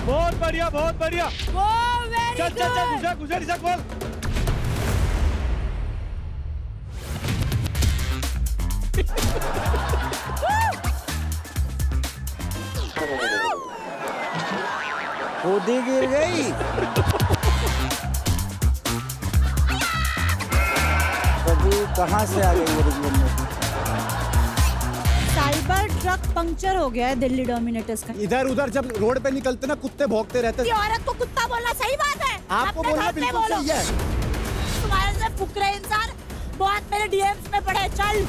बहुत बढ़िया, बहुत बढ़िया। चल चल चल, गुजर गुजर, इसे बोल। खुद ही गिर गई। कभी कहाँ से आ गई ये रिंगन में? साइबर ट्रक पंक्चर हो गया है दिल्ली डोमिनेटर्स का। इधर उधर जब रोड पे निकलते ना कुत्ते भौंकते रहते। ये औरत को कुत्ता बोलना सही बात है? आपको अपने बोलना घर पे बिल्कुल बोलो। सही है। तुम्हारे से फुकरे इंसान बहुत मेरे डीएम्स में पड़े। चल,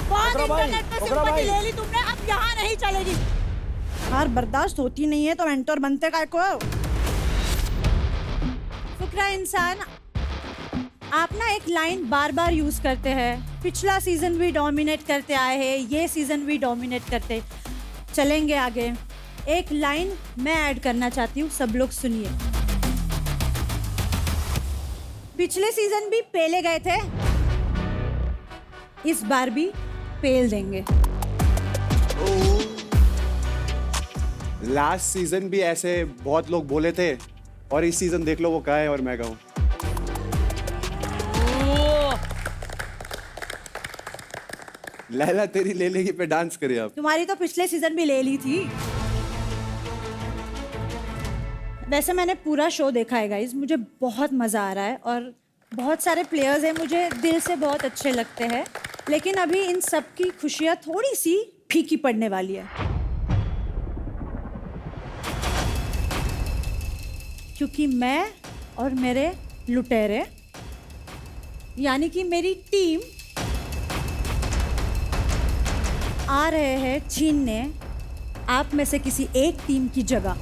बहुत इंटरनेट पे सिंपैथी ले ली तुमने, अब यहाँ नहीं चलेगी। हार बर्दाश्त होती नहीं है तो मेंटर बनते काय को? फुकरा इंसान, आप ना एक लाइन बार बार यूज करते हैं। पिछला सीजन भी डोमिनेट करते आए हैं, ये सीजन भी डोमिनेट करते चलेंगे आगे। एक लाइन मैं ऐड करना चाहती हूँ, सब लोग सुनिए। पिछले सीजन भी पेले गए थे, इस बार भी पेल देंगे। लास्ट सीजन भी ऐसे बहुत लोग बोले थे और इस सीजन देख लो वो कहाँ है और मैं कहूँ। लैला तेरी ले लेगी पे डांस करे अब। तुम्हारी तो पिछले सीजन भी ले ली थी। वैसे मैंने पूरा शो देखा है गाइस, मुझे बहुत मजा आ रहा है और बहुत सारे प्लेयर्स हैं, मुझे दिल से बहुत अच्छे लगते हैं। लेकिन अभी इन सब की खुशियां थोड़ी सी फीकी पड़ने वाली है, क्योंकि मैं और मेरे लुटेरे यानी कि मेरी टीम आ रहे हैं छीनने आप में से किसी एक टीम की जगह।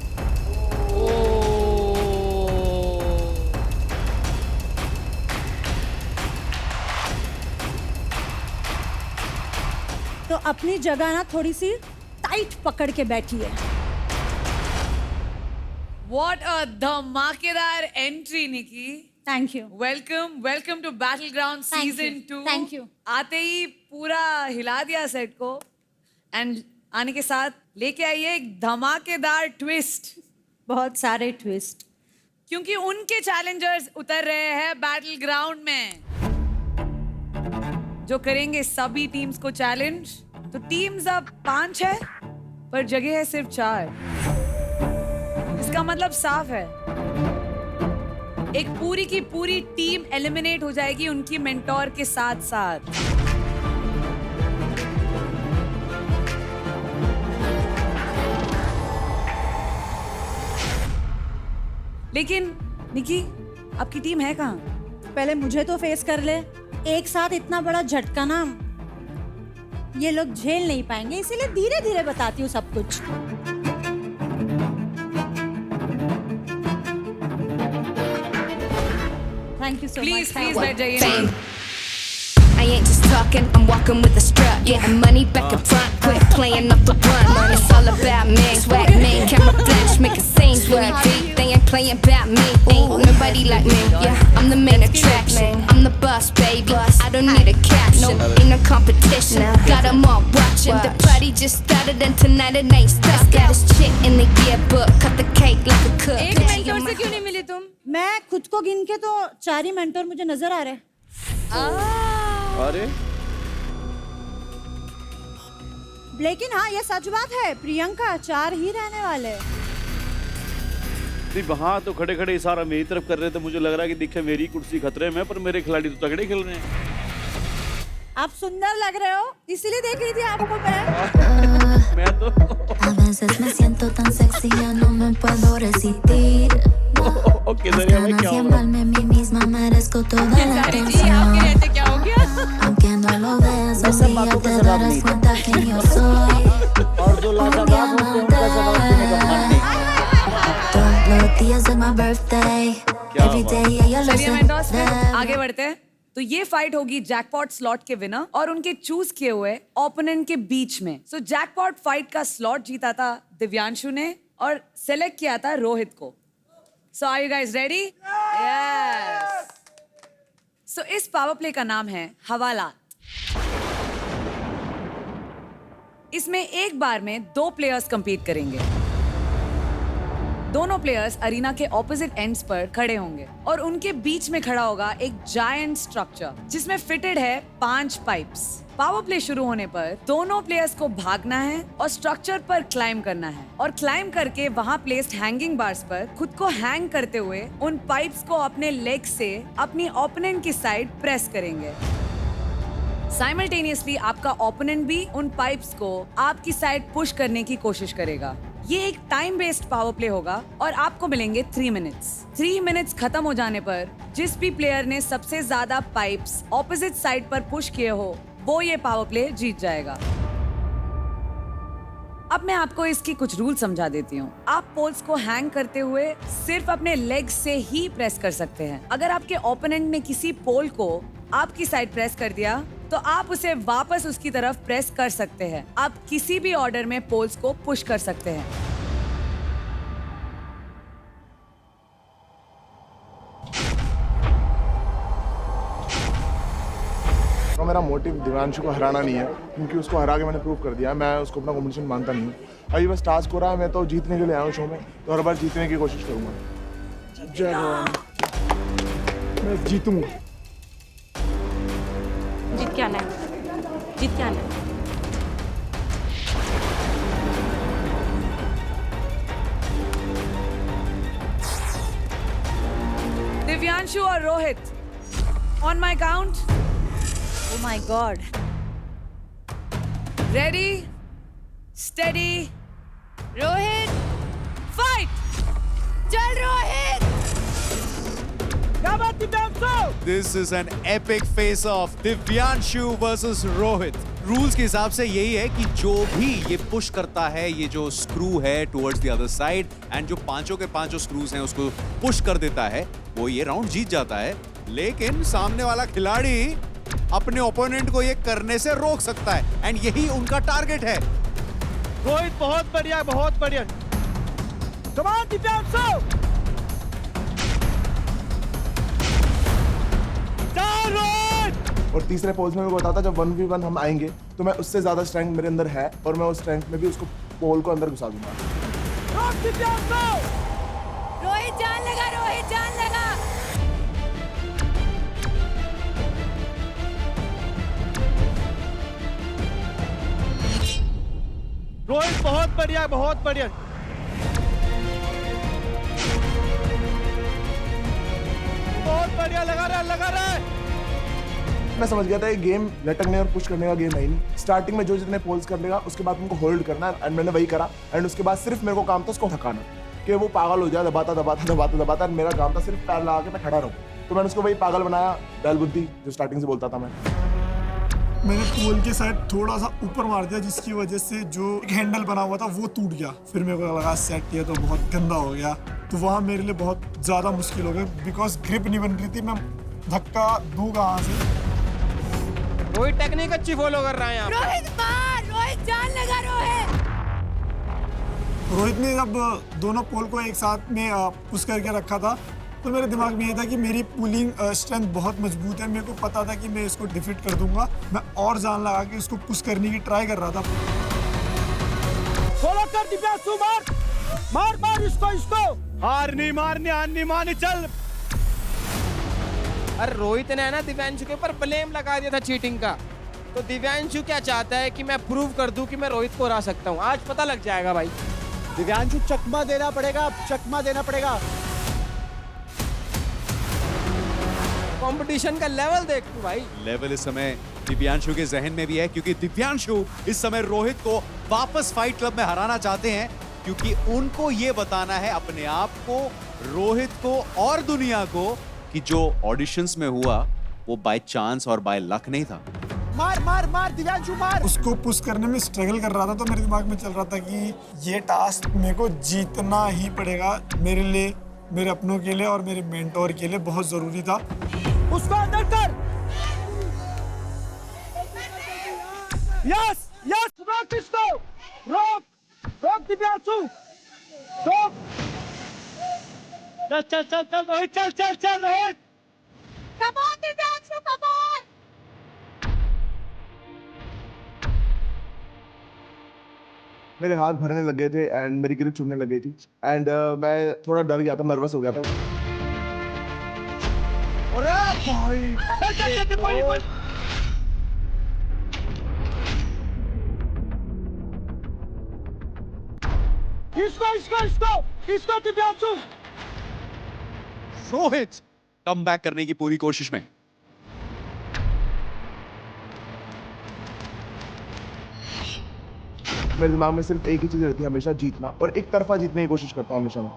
तो अपनी जगह ना थोड़ी सी टाइट पकड़ के बैठिए। What a धमाकेदार entry Nikki. Thank you. Welcome to battle ground season 2। Thank you. आते ही पूरा हिला दिया सेट को एंड आने के साथ लेके आइए एक धमाकेदार ट्विस्ट। बहुत सारे ट्विस्ट, क्योंकि उनके चैलेंजर्स उतर रहे हैं बैटल ग्राउंड में जो करेंगे सभी टीम्स को चैलेंज। तो टीम्स अब 5 है पर जगह है सिर्फ 4। इसका मतलब साफ है, एक पूरी की पूरी टीम एलिमिनेट हो जाएगी उनकी मेंटोर के साथ साथ। लेकिन निकी, आपकी टीम है कहाँ? पहले मुझे तो फेस कर ले। एक साथ इतना बड़ा झटका ना ये लोग झेल नहीं पाएंगे, इसीलिए धीरे धीरे बताती हूँ सब कुछ। Thank you so much. Please बैठ जाइए। I ain't just talking, I'm walking with a strap. Getting money back in front, quit playing up the run. It's all about me, swag me, camera flash, make it scenes with me. They ain't playing about me, ain't nobody like me. Yeah, I'm the main attraction, I'm the boss, baby. I don't need a caption, ain't no competition. Got them all watching, the party just started and tonight it ain't stuck. Got this chick in the yearbook, cut the cake like a cook. एक mentor से क्यों नहीं मिली तुम? मैं खुद को गिन के तो 4 ही मेंटोर मुझे नजर आ रहे हैं। अरे लेकिन हाँ ये सच बात है, प्रियंका 4 ही रहने वाले। वहाँ तो खड़े खड़े इशारा मेरी तरफ कर रहे थे, मुझे लग रहा है कि दिखे मेरी कुर्सी खतरे में, पर मेरे खिलाड़ी तो तगड़े खेल रहे हैं। आप सुंदर लग रहे हो, इसीलिए देख रही थी आपको मैं। मैं तो A veces me siento tan sexy, ya no me puedo resistir. Okay Las दरिया में ganas क्या de हो रहा है? amarme a mí misma merezco toda la आपके atención. रहते क्या हो गया? Aunque no lo veas, मैं un सब día बातों का te जवाब darás नहीं cuenta que yo soy और जो लाजवाब होते हैं उनका जवाब देने का मन नहीं। todos los días de my birthday. Every day ella lo चलिए मेंटोर्स, फिर sé. आगे बढ़ते हैं। तो ये फाइट होगी जैकपॉट स्लॉट के विनर और उनके चूज किए हुए ओपोनेंट के बीच में। सो जैकपॉट फाइट का स्लॉट जीता था दिव्यांशु ने और सेलेक्ट किया था रोहित को। So are you guys ready? Yes. So इस पावर प्ले का नाम है हवालात। इसमें एक बार में 2 प्लेयर्स कंपीट करेंगे। दोनों प्लेयर्स अरीना के ऑपोजिट एंड्स पर खड़े होंगे और उनके बीच में खड़ा होगा एक जायंट स्ट्रक्चर जिसमें फिटेड है 5 पाइप्स। पावर प्ले शुरू होने पर दोनों प्लेयर्स को भागना है और स्ट्रक्चर पर क्लाइम करना है और क्लाइम करके वहां प्लेस्ड हैंगिंग बार्स पर खुद को हैंग करते हुए उन पाइप्स को अपने लेग से अपनी ओपोनेंट की साइड प्रेस करेंगे। साइमल्टेनियसली आपका ओपोनेंट भी उन पाइप्स को आपकी साइड पुश करने की कोशिश करेगा। ये एक टाइम बेस्ड पावर प्ले होगा और आपको मिलेंगे 3 मिनट्स। 3 मिनट्स खत्म हो जाने पर जिस भी प्लेयर ने सबसे ज्यादा पाइप्स ऑपोजिट साइड पर पुश किए हो वो ये पावर प्ले जीत जाएगा। अब मैं आपको इसकी कुछ रूल समझा देती हूँ। आप पोल्स को हैंग करते हुए सिर्फ अपने लेग से ही प्रेस कर सकते हैं। अगर आपके ओपोनेंट ने किसी पोल को आपकी साइड प्रेस कर दिया तो आप उसे वापस उसकी तरफ प्रेस कर सकते हैं। आप किसी भी ऑर्डर में पोल्स को पुश कर सकते हैं। तो मेरा मोटिव दिव्यांशु को हराना नहीं है, क्योंकि उसको हरा के मैंने प्रूव कर दिया है। मैं उसको अपना कॉम्पिटिशन मानता नहीं हूँ। अभी बस टास्क हो रहा है, मैं तो जीतने के लिए आया हूँ शो में, तो हर बार जीतने की कोशिश करूँगा। जय भगवान, मैं जीतूंगा। जीत के आना है, जीत के आना है। दिव्यांशु और Rohit, on my count. Oh my God. Ready, steady, Rohit, fight! चल Rohit! This is an epic face-off. Divyanshu versus Rohit. Rules के हिसाब से यही है कि जो भी ये पुश करता है, ये जो स्क्रू है towards the other side, and जो पांचों के पांचों स्क्रूज हैं उसको पुश कर देता है, वो ये राउंड जीत जाता है। लेकिन सामने वाला खिलाड़ी अपने ओपोनेंट को ये करने से रोक सकता है, एंड यही उनका टारगेट है। रोहित बहुत बढ़िया, बहुत बढ़िया। कम ऑन दिव्यांशु, और तीसरे पोल्स में भी बताता, जब 1v1 हम आएंगे तो मैं उससे ज्यादा स्ट्रेंथ मेरे अंदर है और मैं उस स्ट्रेंथ में भी उसको पोल को अंदर घुसा दूंगा। रोहित जान लगा, रोहित जान लगा। रोहित बहुत बढ़िया, बहुत बढ़िया। बहुत बढ़िया, लगा रहा है, लगा रहा है। मैं समझ गया था ये गेम लटकने और पुश करने का गेम है ही नहीं। स्टार्टिंग में जो जितने पोल्स कर लेगा उसके बाद उनको होल्ड करना है, एंड मैंने वही करा। एंड उसके बाद सिर्फ मेरे को काम था उसको थकाना, कि वो पागल हो जाए दबाता दबाता दबाता दबाता। मेरा काम था सिर्फ पैर लगा के मैं खड़ा रहूं। तो मैंने उसको वही पागल बनाया, बैल बुद्धि जो स्टार्टिंग से बोलता था मैं। मैंने पोल के साइड थोड़ा सा ऊपर मार दिया, जिसकी वजह से जो एक हैंडल बना हुआ था वो टूट गया। फिर मेरे को लगा सेट किया तो बहुत गंदा हो गया, तो वहाँ मेरे लिए बहुत ज़्यादा मुश्किल हो गया, बिकॉज ग्रिप नहीं बन रही थी। मैं धक्का दूँ कहाँ से। रोहित टेक्निक अच्छी फॉलो कर रहा है यहाँ। रोहित मार, रोहित जान लगा रोहित। रोहित ने जब दोनों पोल को एक साथ में पुश करके रखा था, तो मेरे दिमाग में ये था कि मेरी पुलिंग स्ट्रेंथ बहुत मजबूत है। मेरे को पता था कि मैं इसको डिफीट कर दूंगा। मैं और जान लगा के इसको पुश करने की ट्राई कर रहा था। फॉलो कर दिव्यांशु, मार मार मार इसको, इसको। हार नहीं मारनी, हार नहीं मारनी, चल। अरे रोहित ने है ना दिव्यांशु के ऊपर ब्लेम लगा दिया था चीटिंग का। तो दिव्यांशु क्या चाहता है कि मैं प्रूव कर दूं कि मैं रोहित को हरा सकता हूं। आज पता लग जाएगा भाई। दिव्यांशु चकमा देना पड़ेगा, चकमा देना पड़ेगा। कंपटीशन का लेवल देख तू भाई। लेवल इस समय दिव्यांशु के जहन में भी है, क्योंकि दिव्यांशु इस समय रोहित को वापस फाइट क्लब में हराना चाहते हैं, क्योंकि उनको ये बताना है अपने आप को, रोहित को और दुनिया को, कि जो ऑडिशंस में हुआ वो बाय चांस और बाय लक नहीं था। मार मार मार दिव्यांशु मार। उसको पुश करने में स्ट्रगल कर रहा था, तो मेरे दिमाग में चल रहा था कि ये टास्क मेरे को जीतना ही पड़ेगा। मेरे लिए, मेरे अपनों के लिए और मेरे मेंटोर के लिए बहुत जरूरी था। उसको अंदर कर। यस यस, रोक इसको, रोक रोक दिव्यांशु, रोक। चल चल चल चल रोहित, चल चल चल Rohit. Come on Divyanshu, come on. मेरे हाथ भरने लग गए थे एंड मेरी ग्रिप चुभने लग गई थी एंड मैं थोड़ा डर गया था, नर्वस हो गया था। रोहित कम बैक करने की पूरी कोशिश में। मेरे दिमाग में सिर्फ एक ही चीज रहती है, हमेशा जीतना, और एक तरफा जीतने की कोशिश करता हूँ हमेशा मैं।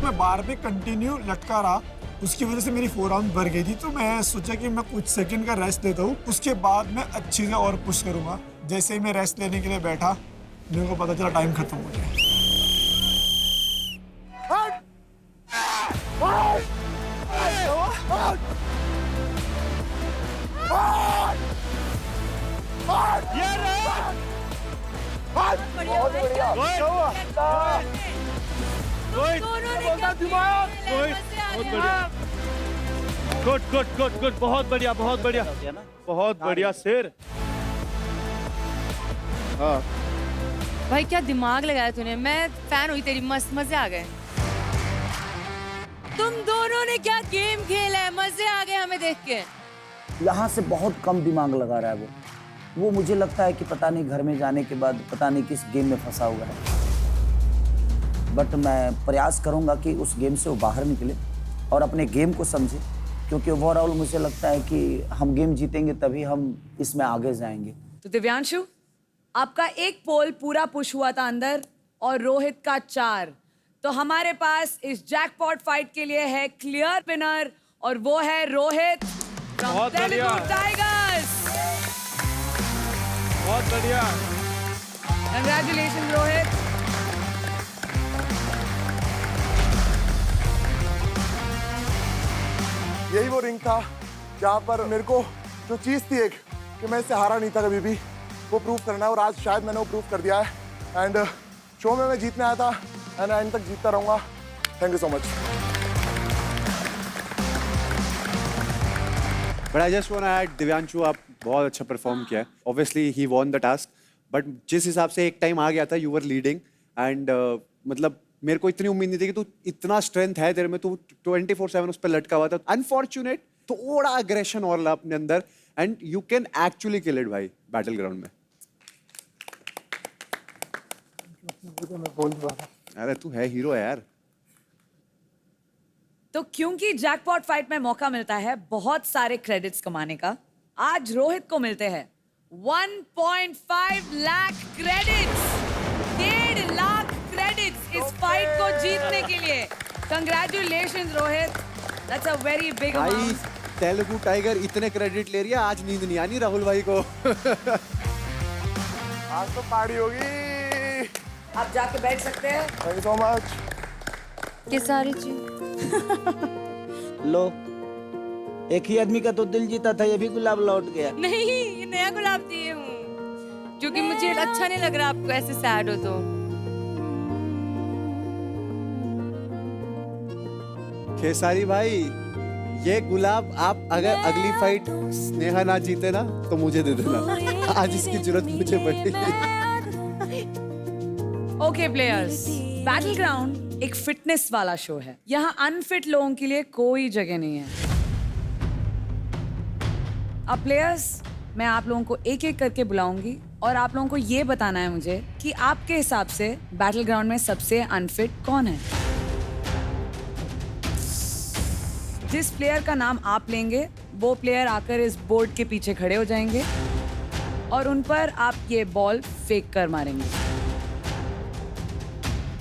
मैं बार पे कंटिन्यू लटका रहा, उसकी वजह से मेरी फोरआर्म भर गई थी। तो मैं सोचा कि मैं कुछ सेकंड का रेस्ट लेता हूँ, उसके बाद मैं अच्छी से और पुश करूंगा। जैसे ही मैं रेस्ट लेने के लिए बैठा, मेरे को पता चला टाइम खत्म हो गया। गुड गुड गुड गुड, बहुत बढ़िया बहुत बढ़िया बहुत बढ़िया शेर। हाँ भाई क्या दिमाग लगाया तूने, मैं फैन हुई तेरी, मस्त मजे आ गए। तुम दोनों ने क्या गेम खेला है, मजे आ गए हमें देख के। यहाँ से बहुत कम दिमाग लगा रहा है वो मुझे लगता है कि पता नहीं घर में जाने के बाद पता नहीं किस गेम में फंसा हुआ है। बट मैं प्रयास करूंगा कि उस गेम से वो बाहर निकले और अपने गेम को समझे, क्योंकि ओवरऑल मुझे लगता है कि हम गेम जीतेंगे तभी हम इसमें आगे जाएंगे। तो दिव्यांशु, आपका एक पोल पूरा पुश हुआ था अंदर और रोहित का 4। तो हमारे पास इस जैकपॉट फाइट के लिए है क्लियर विनर और वो है रोहित फ्रॉम तेलुगु टाइगर्स। बहुत बढ़िया, कंग्रेचुलेशन रोहित। यही वो रिंग था जहाँ पर मेरे को जो चीज़ थी एक, कि मैं इससे हारा नहीं था कभी भी, वो प्रूव करना है, और आज शायद मैंने वो प्रूव कर दिया है। एंड शो में मैं जीतने आया था एंड एंड तक जीतता रहूँगा। Thank you so much. But I just want to add, Divyanshu आप बहुत अच्छा परफॉर्म किया है। Obviously he won the task, but जिस हिसाब से एक टाइम आ गया था यू वर लीडिंग एंड मतलब मेरे को इतनी उम्मीद नहीं थी कि तू इतना स्ट्रेंथ है तेरे में, तू 24/7 उस पर लटका हुआ था। अनफॉर्चुनेट, थोड़ा अग्रेशन और ला अपने अंदर and you can actually kill it भाई बैटल ग्राउंड में। अरे तू है हीरो है यार। तो क्योंकि जैकपॉट फाइट में मौका मिलता है बहुत सारे क्रेडिट्स कमाने का, आज रोहित को मिलते हैं 1.5 लाख क्रेडिट्स। 1.5 लाख क्रेडिट्स इस फाइट को जीतने के लिए। Congratulations Rohit, that's a very big amount. Telugu tiger इतने क्रेडिट ले रही है, आज नींद नहीं आनी राहुल भाई को। आज तो पार्टी होगी। आप जाके बैठ सकते हैं। Thank you so much. ये सारी चीज लो, एक ही आदमी का तो दिल जीता था, ये भी गुलाब लौट गया। नहीं, ये नया गुलाब दिए हूँ, क्योंकि मुझे अच्छा नहीं लग रहा आपको ऐसे सैड हो तो। खेसारी भाई, ये गुलाब आप अगर अगली फाइट स्नेहा ना जीते ना तो मुझे दे देना। आज इसकी जरूरत मुझे पड़ेगी। ओके प्लेयर्स, बैटल ग्राउंड एक फिटनेस वाला शो है। यहाँ अनफिट लोगों के लिए कोई जगह नहीं है। अब प्लेयर्स, मैं आप लोगों को एक एक करके बुलाऊंगी और आप लोगों को ये बताना है मुझे कि आपके हिसाब से बैटल ग्राउंड में सबसे अनफिट कौन है। जिस प्लेयर का नाम आप लेंगे वो प्लेयर आकर इस बोर्ड के पीछे खड़े हो जाएंगे और उन पर आप ये बॉल फेंक कर मारेंगे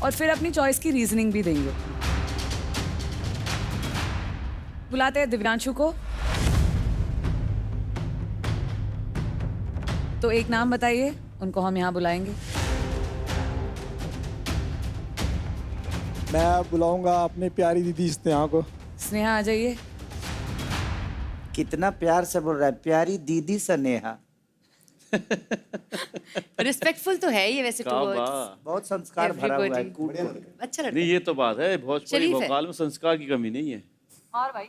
और फिर अपनी चॉइस की रीजनिंग भी देंगे। बुलाते हैं दिव्यांशु को। तो एक नाम बताइए, उनको हम यहाँ बुलाएंगे। मैं बुलाऊंगा अपनी प्यारी दीदी स्नेहा को। स्नेहा आ जाइए। कितना प्यार से बोल रहा है, प्यारी दीदी स्नेहा। रिस्पेक्टफुल तो है ये वैसे क्या टुवर्ड्स बात। बहुत संस्कार भरा हुआ है Everybody. कूट कूट के। अच्छा लड़का नहीं ये तो बात है, भोजपुरी शरीफ है। भोकाल में संस्कार की कमी नहीं है। और भाई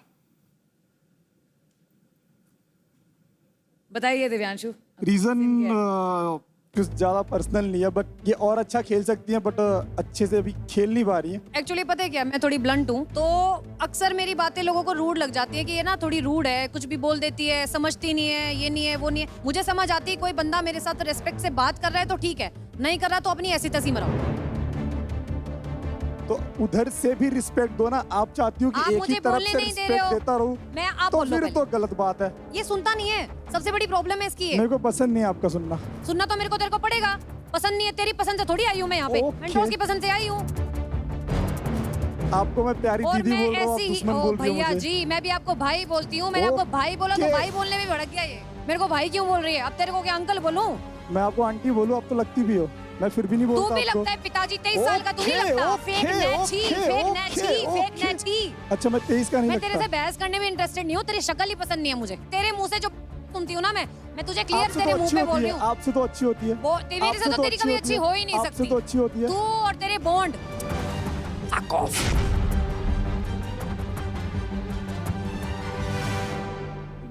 बताइए दिव्यांशु। रीजन कुछ ज्यादा पर्सनल नहीं है, बट ये और अच्छा खेल सकती हैं, बट अच्छे से अभी खेल नहीं पा रही हैं। एक्चुअली पता है क्या, मैं थोड़ी ब्लंट हूँ, तो अक्सर मेरी बातें लोगों को रूड लग जाती है कि ये ना थोड़ी रूड है, कुछ भी बोल देती है, समझती नहीं है, ये नहीं है, वो नहीं है। मुझे समझ आती है कोई बंदा मेरे साथ रिस्पेक्ट से बात कर रहा है तो ठीक है, नहीं कर रहा तो अपनी ऐसी तैसी मराओ। तो उधर से भी रिस्पेक्ट दो ना। आप चाहती हो कि आप एक ही मुझे तरफ बोलने से नहीं दे रहे रिस्पेक्ट हो। देता रहूं, मैं आप तो बोलो फिर पहले। तो गलत बात है। ये सुनता नहीं है, सबसे बड़ी प्रॉब्लम है इसकी। मेरे को पसंद नहीं है आपका सुनना। सुनना तो मेरे को तेरे को पड़ेगा, पसंद नहीं है, तेरी पसंद से थोड़ी आई हूँ मैं यहाँ पे, Okay. मेंटोर्स की पसंद से आई हूँ। आपको मैं प्यारी और दीदी मैं बोल रहा हूँ, आप ऐसी ही दुश्मन ओ बोल रही हो भैया मुझे। जी, मैं भी आपको भाई बोलती हूँ। मैंने आपको भाई बोला तो Okay. भाई बोलने में भड़क गया ये। मेरे को भाई क्यों बोल रही है? अब तेरे को क्या अंकल बोलूं? मैं आपको आंटी बोलूँ, आप तो लगती भी हो, मैं फिर भी नहीं तू बोलता भी आपको। लगता है पिताजी, 23 साल का तू नहीं Okay, लगता? okay, फेक नैची, okay, फेक okay, नैची, फेक okay. नैची। अच्छा मैं 23 का नहीं मैं तेरे लगता। से बहस करने में इंटरेस्टेड नहीं हूँ, तेरी शक्ल ही पसंद नहीं है मुझे। तेरे मुंह से जो सुनती हूँ ना मैं तुझे क्लियर आपसे तेरे तो मुंह अच्छी पे होती बोल रही है, हूँ। आपसे तो अच्छी होती है। वो मेरे से तो तेरी कभी अच्छी हो ही नहीं आपसे सकती। तो अच्छी होती है। तू और तेरे बॉन्ड। Fuck off.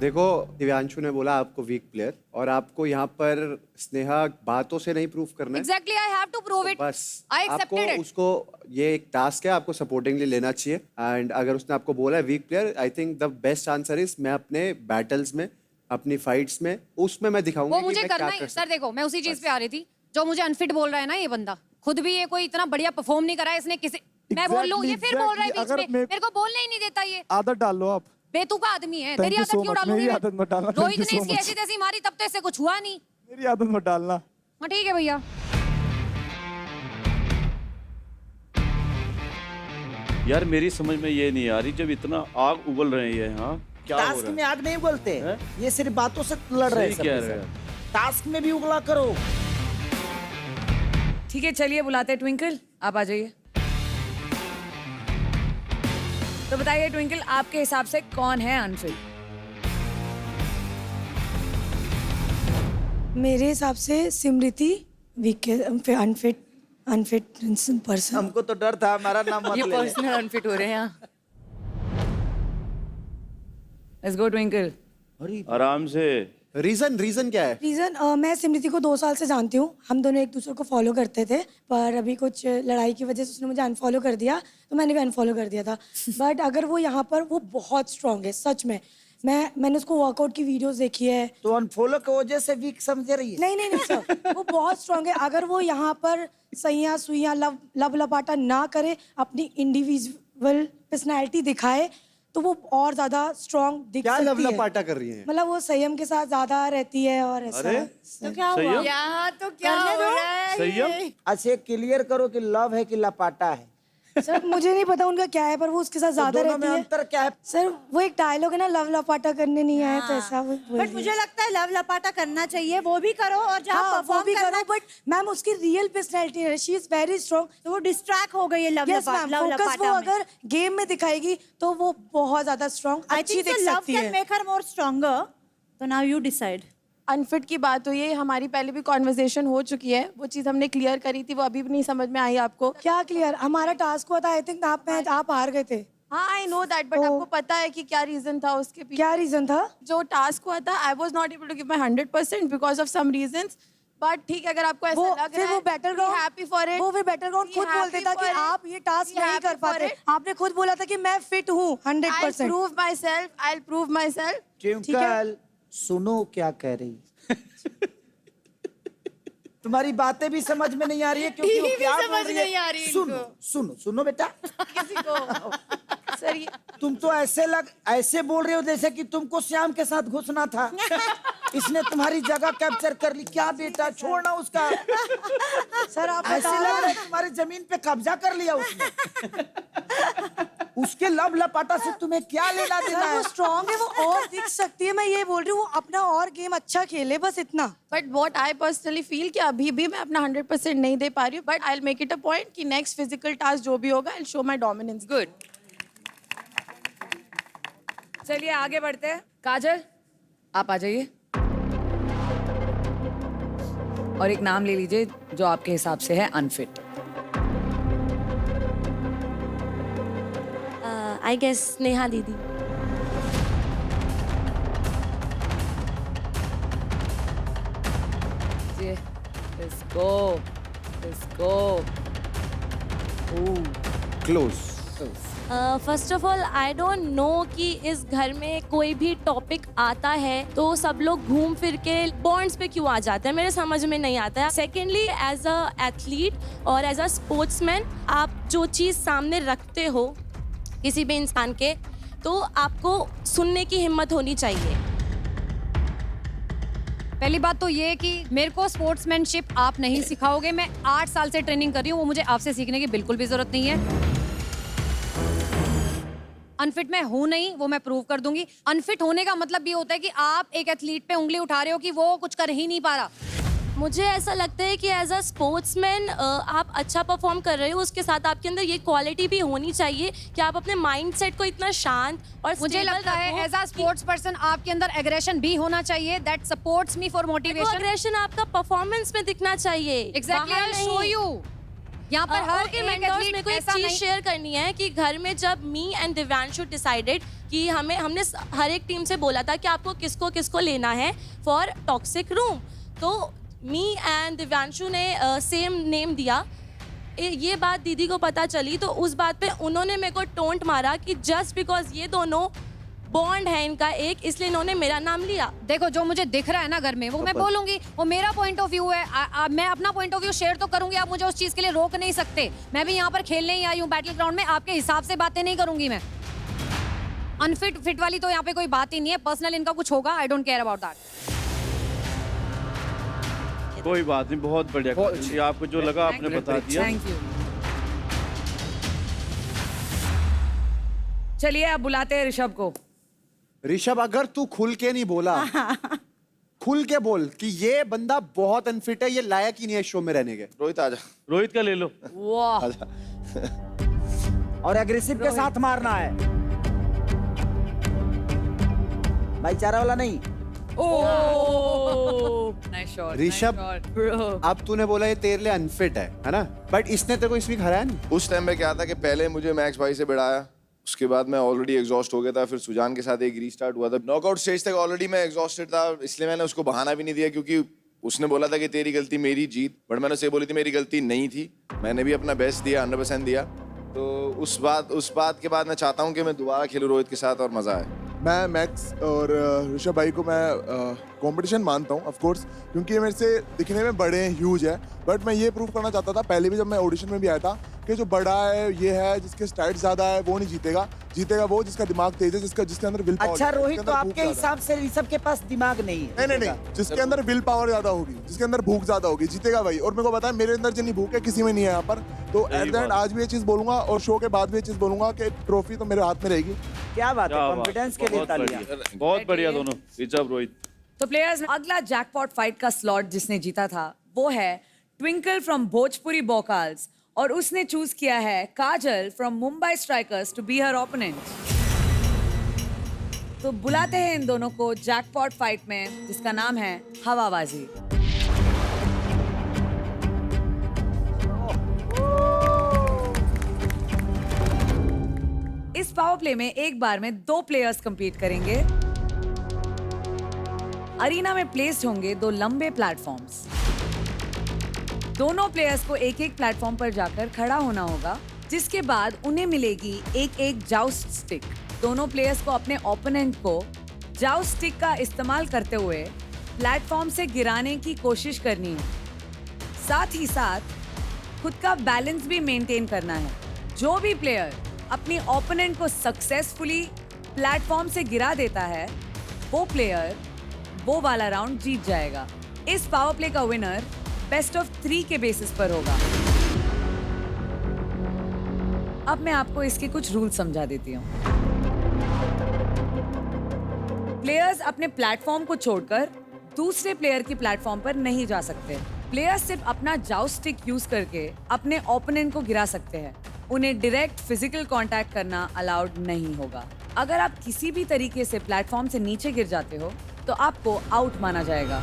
देखो दिव्यांशु ने बोला आपको वीक प्लेयर, और आपको यहाँ पर स्नेहा बातों से नहीं प्रूफ करना है। Exactly, I have to prove it. बस I आपको accepted it. उसको ये एक टास्क है, आपको सपोर्टिंगली लेना चाहिए। एंड अगर उसने आपको बोला है weak player, I think the best answer is मैं अपने बैटल्स में, अपनी फाइट्स में, उसमें मैं दिखाऊंगा वो कि मुझे मैं क्या करना कर ही। सर देखो, मैं उसी चीज पे आ रही थी जो मुझे अनफिट बोल रहा है ना ये बंदा। खुद भी ये कोई इतना बढ़िया परफॉर्म नहीं करा है इसने किसी। मैं बोल लूं, ये फिर बोल रहा है बीच अगर में, मेरे को बोलने ही नहीं देता ये। आदत डाल लो आप। बेतुका आदमी है। Thank तेरी you आदत so क्यों much. डालूंगी मेरी मैं? आदत मत डालना। Thank रोहित you ने so इसकी much. ऐसी तैसी मारी, तब तो इससे कुछ हुआ नहीं। मेरी आदत मत डालना। हाँ ठीक है भैया। यार मेरी समझ में ये नहीं आ रही, जब इतना आग उबल रहे हैं, हाँ क्या हो टास्क रहा में है? आग नहीं बोलते, ये सिर्फ बातों से लड़ रहे हैं सही कह सबके रहे साथ। टास्क में भी उगला करो। ठीक है चलिए बुलाते हैं ट्विंकल, आप आ जाइए। तो बताइए ट्विंकल, आपके हिसाब से कौन है अनफिट? मेरे हिसाब से सिमृति वीक अनफिट पर्सन। हमको तो डर था, हमारा नाम मत ये ले ले। पर्सनल अनफिट हो रहे हैं यहाँ। Let's go twinkle. आराम से। रीजन क्या है? रीजन मैं सिमृति को 2 साल से जानती हूँ, हम दोनों एक दूसरे को फॉलो करते थे, पर अभी कुछ लड़ाई की वजह से उसने मुझे अनफॉलो कर दिया, तो मैंने भी अनफॉलो कर दिया था। बट अगर वो यहाँ पर, वो बहुत स्ट्रांग है सच में। मैंने उसको वर्कआउट की वीडियोस देखी है। तो अनफॉलो की वजह से वीक समझ रही है? नहीं सर, वो बहुत स्ट्रांग है। अगर वो यहाँ पर सैया सुइया लब लपाटा ना करे, अपनी इंडिविजुअल पर्सनैलिटी दिखाए, तो वो और ज्यादा स्ट्रांग दिख क्या सकती है। लवलपाटा कर रही है? मतलब वो संयम के साथ ज्यादा रहती है और ऐसा। अरे तो क्या हुआ? यहाँ तो क्या हो रहा है ये? अच्छा क्लियर करो कि लव है कि लपाटा है। सर मुझे नहीं पता उनका क्या है, पर वो उसके साथ ज्यादा दोनों रहती में है। अंतर क्या है? सर वो एक डायलॉग है ना, लव लपाटा करने नहीं आए, तो ऐसा वो बोल बट रही मुझे है। लगता है लव लपाटा करना चाहिए, वो भी करो और जहाँ हाँ, वो परफॉर्म भी करना करो, बट मैम उसकी रियल पर्सनैलिटी है, शी इज वेरी स्ट्रांग। तो वो डिस्ट्रैक्ट हो गई है लव यस मैम, फोकस वो अगर गेम में दिखाएगी तो वो बहुत ज्यादा स्ट्रांग अच्छी दिख लव सकती कैन है। Make her more stronger. तो नाउ यू डिसाइड। अनफिट की बात हुई है, हमारी पहले भी कॉन्वर्सेशन हो चुकी है, वो चीज़ हमने क्लियर करी थी, वो अभी भी नहीं समझ में आई आपको? क्या क्लियर? हमारा टास्क हुआ था, आई थिंक आप हार गए थे। हाँ आई नो दैट, बट आपको पता है कि क्या रीजन था उसके पीछे? क्या रीजन था? जो टास्क हुआ था, I was not able to give my 100% because of some reasons. But ठीक है, अगर आपको ऐसा लग रहा है, वो battle ground happy for it, वो भी बैटल ग्राउंड खुद बोल देता कि आप ये टास्क नहीं कर पाते। आपने खुद बोला था कि मैं फिट हूँ 100%। Prove my self, I prove my self. Twinkle सुनो क्या कह रही तुम्हारी बातें भी समझ में नहीं आ रही है, क्योंकि वो क्या बोल रही है। सुनो बेटा, किसी को सर ये तुम तो ऐसे बोल रहे हो जैसे कि तुमको श्याम के साथ घुसना था, इसने तुम्हारी जगह कैप्चर कर ली। क्या बेटा, छोड़ना उसका। सर आप ऐसे लग रहा है तुम्हारी जमीन पे कब्जा कर लिया उसने। उसके लब लपाटा से तुम्हें क्या लेना देना सर है? वो स्ट्रांग है, वो और दिख सकती है। मैं ये बोल रही हूँ, वो अपना और गेम अच्छा खेले, बस इतना। But what I personally feel कि अभी भी मैं अपना 100% नहीं दे पा रही हूँ, but I will make it a point कि नेक्स्ट फिजिकल टास्क जो भी होगा, I will show my dominance. Good. चलिए आगे बढ़ते हैं। काजल आप आ जाइए। और एक नाम ले लीजिए जो आपके हिसाब से है अनफिट। आई गेस नेहा दीदी। Let's go. Let's go. Ooh. Close. First of all I don't know कि इस घर में कोई भी टॉपिक आता है तो सब लोग घूम फिर के बॉन्ड्स पे क्यों आ जाते हैं, मेरे समझ में नहीं आता है। सेकेंडली, एज अ एथलीट और एज अ स्पोर्ट्समैन, आप जो चीज़ सामने रखते हो किसी भी इंसान के, तो आपको सुनने की हिम्मत होनी चाहिए। पहली बात तो ये कि मेरे को स्पोर्ट्समैनशिप आप नहीं सिखाओगे। मैं 8 साल से ट्रेनिंग कर रही हूँ, वो मुझे आपसे सीखने की बिल्कुल भी जरूरत नहीं है। अनफिट मैं हूं नहीं, वो मैं प्रूव कर दूंगी। अनफिट होने का मतलब ये होता है कि आप एक एथलीट पे उंगली उठा रहे हो कि वो कुछ कर ही नहीं पा रहा। मुझे ऐसा लगता है कि एज अ स्पोर्ट्समैन आप अच्छा परफॉर्म कर रहे हो, उसके साथ आपके अंदर ये क्वालिटी भी होनी चाहिए कि आप अपने माइंडसेट को इतना शांत और मुझे लगता है एज अ स्पोर्ट्स पर्सन आपके अंदर एग्रेशन भी होना चाहिए। That supports me for motivation. Aggression आपका परफॉर्मेंस में दिखना चाहिए। Exactly, I will show you. यहाँ पर हर एक एथलीट मेरे को एक चीज शेयर करनी है कि घर में जब मी एंड दिव्यांशु डिसाइडेड कि हमने हर एक टीम से बोला था कि आपको किसको किसको लेना है फॉर टॉक्सिक रूम, तो मी एंड दिव्यांशु ने सेम नेम दिया। ये बात दीदी को पता चली तो उस बात पे उन्होंने मेरे को टोंट मारा कि जस्ट बिकॉज ये दोनों बॉन्ड है इनका एक, इसलिए इन्होंने मेरा नाम लिया। देखो, जो मुझे दिख रहा है ना घर में, वो मैं बोलूंगी, वो मेरा पॉइंट ऑफ व्यू है। मैं अपना पॉइंट ऑफ व्यू शेयर तो करूंगी, आप मुझे उस चीज के लिए रोक नहीं सकते। मैं भी यहाँ पर खेलने ही आई हूँ बैटल ग्राउंड में, आपके हिसाब से बातें नहीं करूंगी मैं। अनफिट फिट वाली तो यहाँ पे कोई बात ही नहीं है। पर्सनल इनका कुछ होगा, I don't care about that. कोई बात नहीं, बहुत बढ़िया। आपको जो लगा आपने बता दिया। Thank you. चलिए अब बुलाते हैं ऋषभ को। ऋषभ, अगर तू खुल के नहीं बोला, खुल के बोल कि ये बंदा बहुत अनफिट है, ये लायक ही नहीं है शो में रहने के। रोहित आजा। रोहित का ले लो। वाह। और एग्रेसिव के साथ मारना है, भाईचारा वाला नहीं। ऋषभ, अब तूने बोला ये तेरे लिए अनफिट है ना? बट इसने तेरे को इस वीक हराया नहीं। उस टाइम पे क्या था कि पहले मुझे मैक्स भाई से बिड़ाया, उसके बाद मैं ऑलरेडी एग्जॉस्ट हो गया था, फिर सुजान के साथ एक रीस्टार्ट हुआ था। नॉकआउट स्टेज तक ऑलरेडी मैं एग्जॉस्टेड था, इसलिए मैंने उसको बहाना भी नहीं दिया, क्योंकि उसने बोला था कि तेरी गलती मेरी जीत, बट मैंने उसे बोली थी मेरी गलती नहीं थी, मैंने भी अपना बेस्ट दिया, 100% दिया। तो उस बात के बाद मैं चाहता हूँ कि मैं दोबारा खेलूँ रोहित के साथ और मजा आए। मैं मैक्स और ऋषभ भाई को मैं कंपटीशन मानता हूँ ऑफ कोर्स, क्योंकि ये मेरे से दिखने में बड़े हैं, ह्यूज है। बट मैं ये प्रूव करना चाहता था पहले भी जब मैं ऑडिशन में भी आया था कि जो बड़ा है, ये है, जिसके स्टैट्स ज्यादा है वो नहीं जीतेगा। जीतेगा वो जिसका दिमाग तेज है, जिसके अंदर विल पावर। अच्छा रोहित, तो आपके हिसाब से ऋषभ के पास दिमाग नहीं है? नहीं, जिसके अंदर विल पावर ज्यादा होगी, जिसके अंदर भूख ज्यादा होगी, जीतेगा भाई। और मेरे को पता है मेरे अंदर जितनी भूख है किसी में नहीं है यहाँ पर। तो एट द एंड आज भी ये चीज बोलूंगा और शो के बाद भी ये चीज बोलूंगा कि ट्रॉफी तो मेरे हाथ में रहेगी। क्या बात है, कॉन्फिडेंस के लिए तालियां। बहुत बढ़िया दोनों, ऋषभ रोहित। तो प्लेयर्स, अगला जैकपॉट फाइट का स्लॉट जिसने जीता था वो है ट्विंकल फ्रॉम भोजपुरी बोकाल्स, और उसने चूज किया है Kajal from Mumbai strikers to be her opponent. तो बुलाते हैं इन दोनों को जैकपॉट फाइट में, जिसका नाम है हवाबाजी। इस पावर प्ले में एक बार में 2 प्लेयर्स कंपीट करेंगे। अरीना में प्लेस्ड होंगे 2 लंबे प्लेटफॉर्म्स। दोनों प्लेयर्स को एक एक प्लेटफॉर्म पर जाकर खड़ा होना होगा, जिसके बाद उन्हें मिलेगी एक जाउस्ट स्टिक। दोनों प्लेयर्स को अपने ओपोनेंट को जाउस्ट स्टिक का इस्तेमाल करते हुए प्लेटफॉर्म से गिराने की कोशिश करनी है। साथ ही साथ खुद का बैलेंस भी मेंटेन करना है। जो भी प्लेयर अपनी ओपोनेंट को सक्सेसफुली प्लेटफॉर्म से गिरा देता है, वो प्लेयर वो वाला राउंड जीत जाएगा। इस पावर प्ले का विनर बेस्ट ऑफ 3 के बेसिस पर होगा। अब मैं आपको इसके कुछ रूल समझा देती हूँ। प्लेयर्स अपने प्लेटफॉर्म को छोड़कर दूसरे प्लेयर की प्लेटफॉर्म पर नहीं जा सकते। प्लेयर्स सिर्फ अपना जाउस्ट स्टिक यूज करके अपने ओपोनेंट को गिरा सकते हैं। उन्हें डायरेक्ट फिजिकल कांटेक्ट करना अलाउड नहीं होगा। अगर आप किसी भी तरीके से प्लेटफॉर्म से नीचे गिर जाते हो तो आपको आउट माना जाएगा।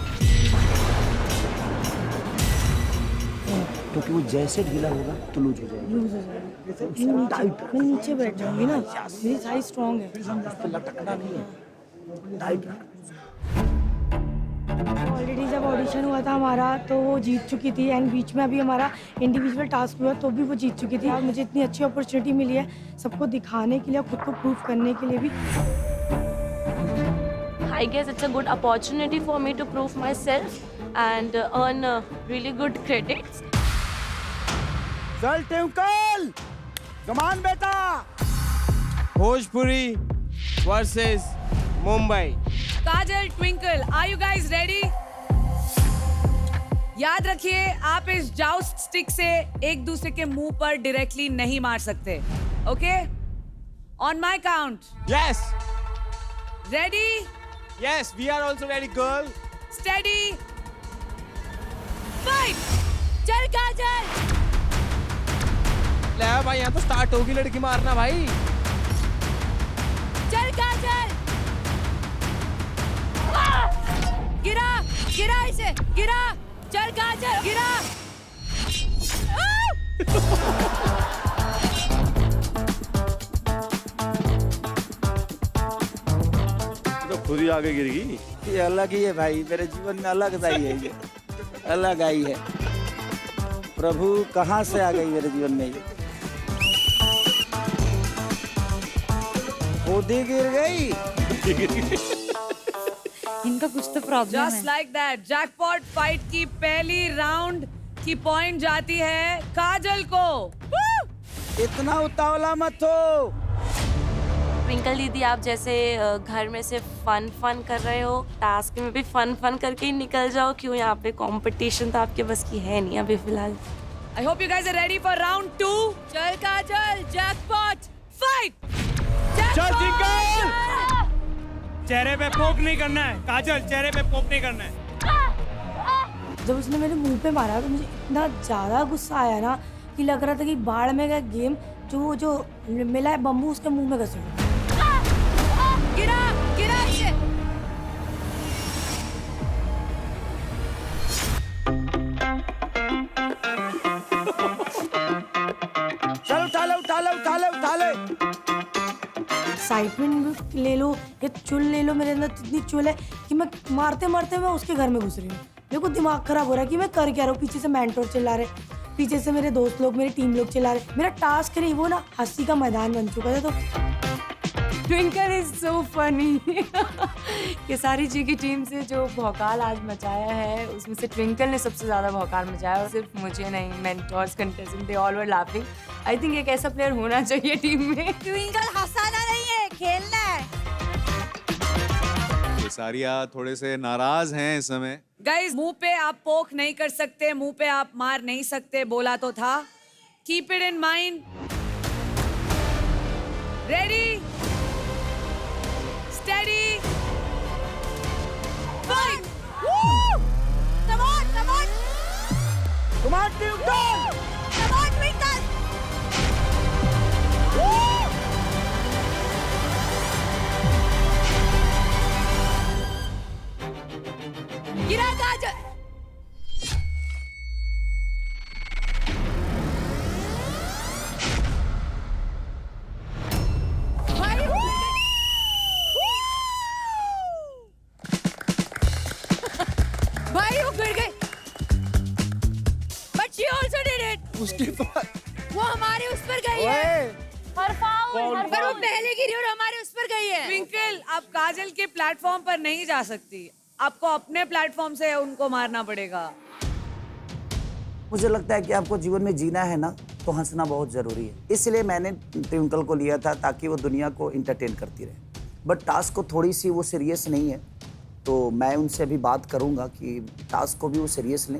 क्योंकि वो जैसे ढीला होगा तो लूज हो जाएगा। लूज हो जाएगा। टाइट मैं नीचे बैठ जाऊंगी ना, मेरी साइज स्ट्रांग है। लटकना नहीं है, टाइट रखना। ऑलरेडी जब ऑडिशन हुआ था हमारा तो वो जीत चुकी थी, एंड बीच में अभी हमारा इंडिविजुअल टास्क हुआ तो भी वो जीत चुकी थी। और मुझे इतनी अच्छी अपॉर्चुनिटी मिली है सबको दिखाने के लिए, खुद को प्रूव करने के लिए भी। I guess it's a good opportunity for me to prove myself and earn really good credits. चल ट्विंकल, कमान बेटा। Bhojpuri versus Mumbai. Kajal, Twinkle, are you guys ready? याद रखिए, आप इस जाउस्ट स्टिक से एक दूसरे के मुंह पर डायरेक्टली नहीं मार सकते। Okay? On my count. Yes. Ready? Yes, we are also ready girl. Steady. Fight! चल काजल! ले भाई, यहाँ तो स्टार्ट होगी लड़की मारना भाई। चल काजल! गिरा! गिरा इसे! गिरा! चल काजल! गिरा! तो खुद ही आगे गिर गई। ये अलग ही है भाई, मेरे जीवन में अलग सा ही है ये, अलग आई है। प्रभु कहाँ से आ गई मेरे जीवन में ये? खुद ही गिर गई। इनका कुछ तो प्रॉब्लम है। Just like that, jackpot fight की पहली राउंड की पॉइंट जाती है काजल को। इतना उतावला मत हो। ट्विंकल दीदी, आप जैसे घर में से फन कर रहे हो, टास्क में भी फन करके ही निकल जाओ। क्यों, यहाँ पे कंपटीशन तो आपके बस की है नहीं अभी फिलहाल। I hope you guys are ready for round 2। चल काजल, जैकपॉट फाइट! चल ट्विंकल! चेहरे पे पोक नहीं करना है काजल, चेहरे पे पोक नहीं करना है। जब उसने मेरे मुंह पे मारा तो मुझे इतना ज़्यादा गुस्सा आया ना कि लग रहा था कि बाढ़ में गया गेम, जो मिला है बम्बू उसके मुंह में घस गया। गिरा! गिरा इसे! चल उठा ले, उठा ले, उठा ले, उठा ले। एक्साइटमेंट ले लो या चुल ले लो, मेरे अंदर इतनी चुल है कि मैं मारते मारते मैं उसके घर में घुस रही हूँ। मेरे को दिमाग खराब हो रहा है कि मैं कर क्या रहा हूँ। पीछे से मेंटोर चिल्ला रहे, पीछे से मेरे दोस्त लोग, मेरी टीम लोग चिल्ला रहे। मेरा टास्क नहीं, वो ना हंसी का मैदान बन चुका था। तो ट्विंकल इज सो फनी। ये सारी जी की टीम से जो भौकाल आज मचाया है उसमें से ट्विंकल ने सबसे ज्यादा भौकाल मचाया, और सिर्फ मुझे नहीं, mentors, contestant, they all were laughing. I think एक ऐसा प्लेयर होना चाहिए टीम में। ट्विंकल हंसाना नहीं है, खेलना है। ये सारिया थोड़े से नाराज हैं इस समय। गाइस, मुंह पे आप पोक नहीं कर सकते, मुंह पे आप मार नहीं सकते, बोला तो था। Keep it in mind. Ready, steady, fight! Come on, come on! Come on, Twinkle! Come on, Twinkle! गिरा काजल! भाई वो गिर गई, but she also did it. उसके बाद वो हमारे उस पर गई है। पर वो पहले गिरी और हमारे उस पर गई है। ट्विंकल, आप काजल के प्लेटफॉर्म पर नहीं जा सकती, आपको अपने प्लेटफॉर्म से उनको मारना पड़ेगा। मुझे लगता है कि आपको जीवन में जीना है ना, तो हंसना बहुत जरूरी है। इसलिए मैंने ट्विंकल को लिया था ताकि वो दुनिया को इंटरटेन करती रहे। बट टास्क को थोड़ी सी वो सीरियस नहीं है, तो मैं उनसे अभी बात करूंगा कि टास्क को भी वो सीरियस लें।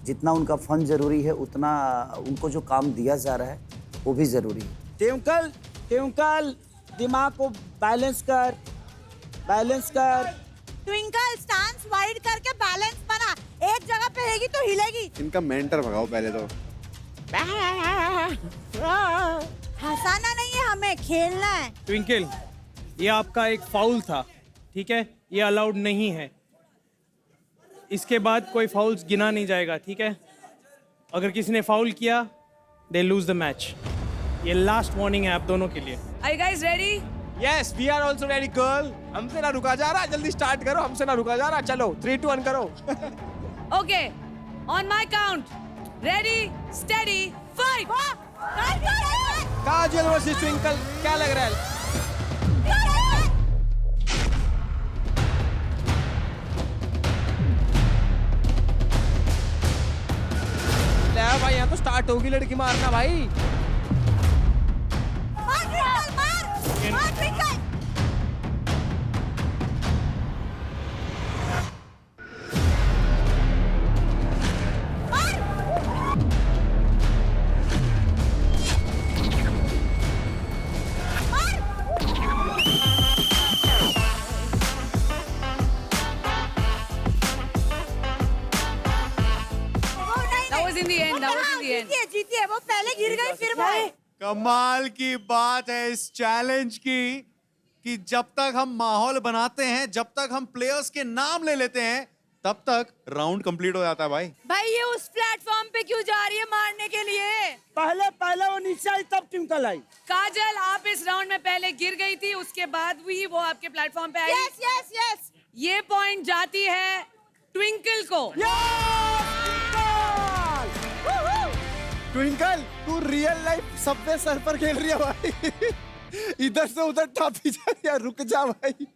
जितना उनका फन जरूरी है उतना उनको जो काम दिया जा रहा है वो भी जरूरी है। ट्विंकल, ट्विंकल, दिमाग को बैलेंस कर, बैलेंस कर। ट्विंकल, स्टांस वाइड करके बैलेंस बना, एक जगह पे रहेगी तो हिलेगी। इनका मेंटर भगाओ पहले तो। हंसाना नहीं है हमें, खेलना है। ट्विंकल, ये आपका एक फाउल था, ठीक है? ये अलाउड नहीं है। इसके बाद कोई फाउल्स गिना नहीं जाएगा, ठीक है? अगर किसी ने फाउल किया दे लूज द मैच। ये लास्ट वार्निंग है आप दोनों के लिए। Are you guys ready? यस वी आर ऑल्सो रेडी गर्ल। हमसे ना रुका जा रहा, जल्दी स्टार्ट करो, हमसे ना रुका जा रहा। चलो 3 2 1 करो। Okay, on my count. Ready, steady, fight! Kajal versus twinkle, क्या लग रहा है? ले भाई, यहाँ तो स्टार्ट होगी लड़की मारना भाई। That was in the end. That was in the end. जीतिए, वो पहले गिर गई फिर वो आए। कमाल की बात है इस चैलेंज की कि जब तक हम माहौल बनाते हैं, जब तक हम प्लेयर्स के नाम ले लेते हैं, तब तक राउंड कंप्लीट हो जाता है भाई। भाई ये उस प्लेटफॉर्म पे क्यों जा रही है मारने के लिए? पहले वो नीचे आई तब ट्विंकल आई। काजल, आप इस राउंड में पहले गिर गई थी, उसके बाद भी वो आपके प्लेटफॉर्म पे आई। Yes yes yes. ये पॉइंट जाती है ट्विंकल को। ट्विंकल, तू रियल लाइफ सबवे सर्फर खेल रही है भाई। इधर से उधर टापी जा रही है, रुक जा भाई।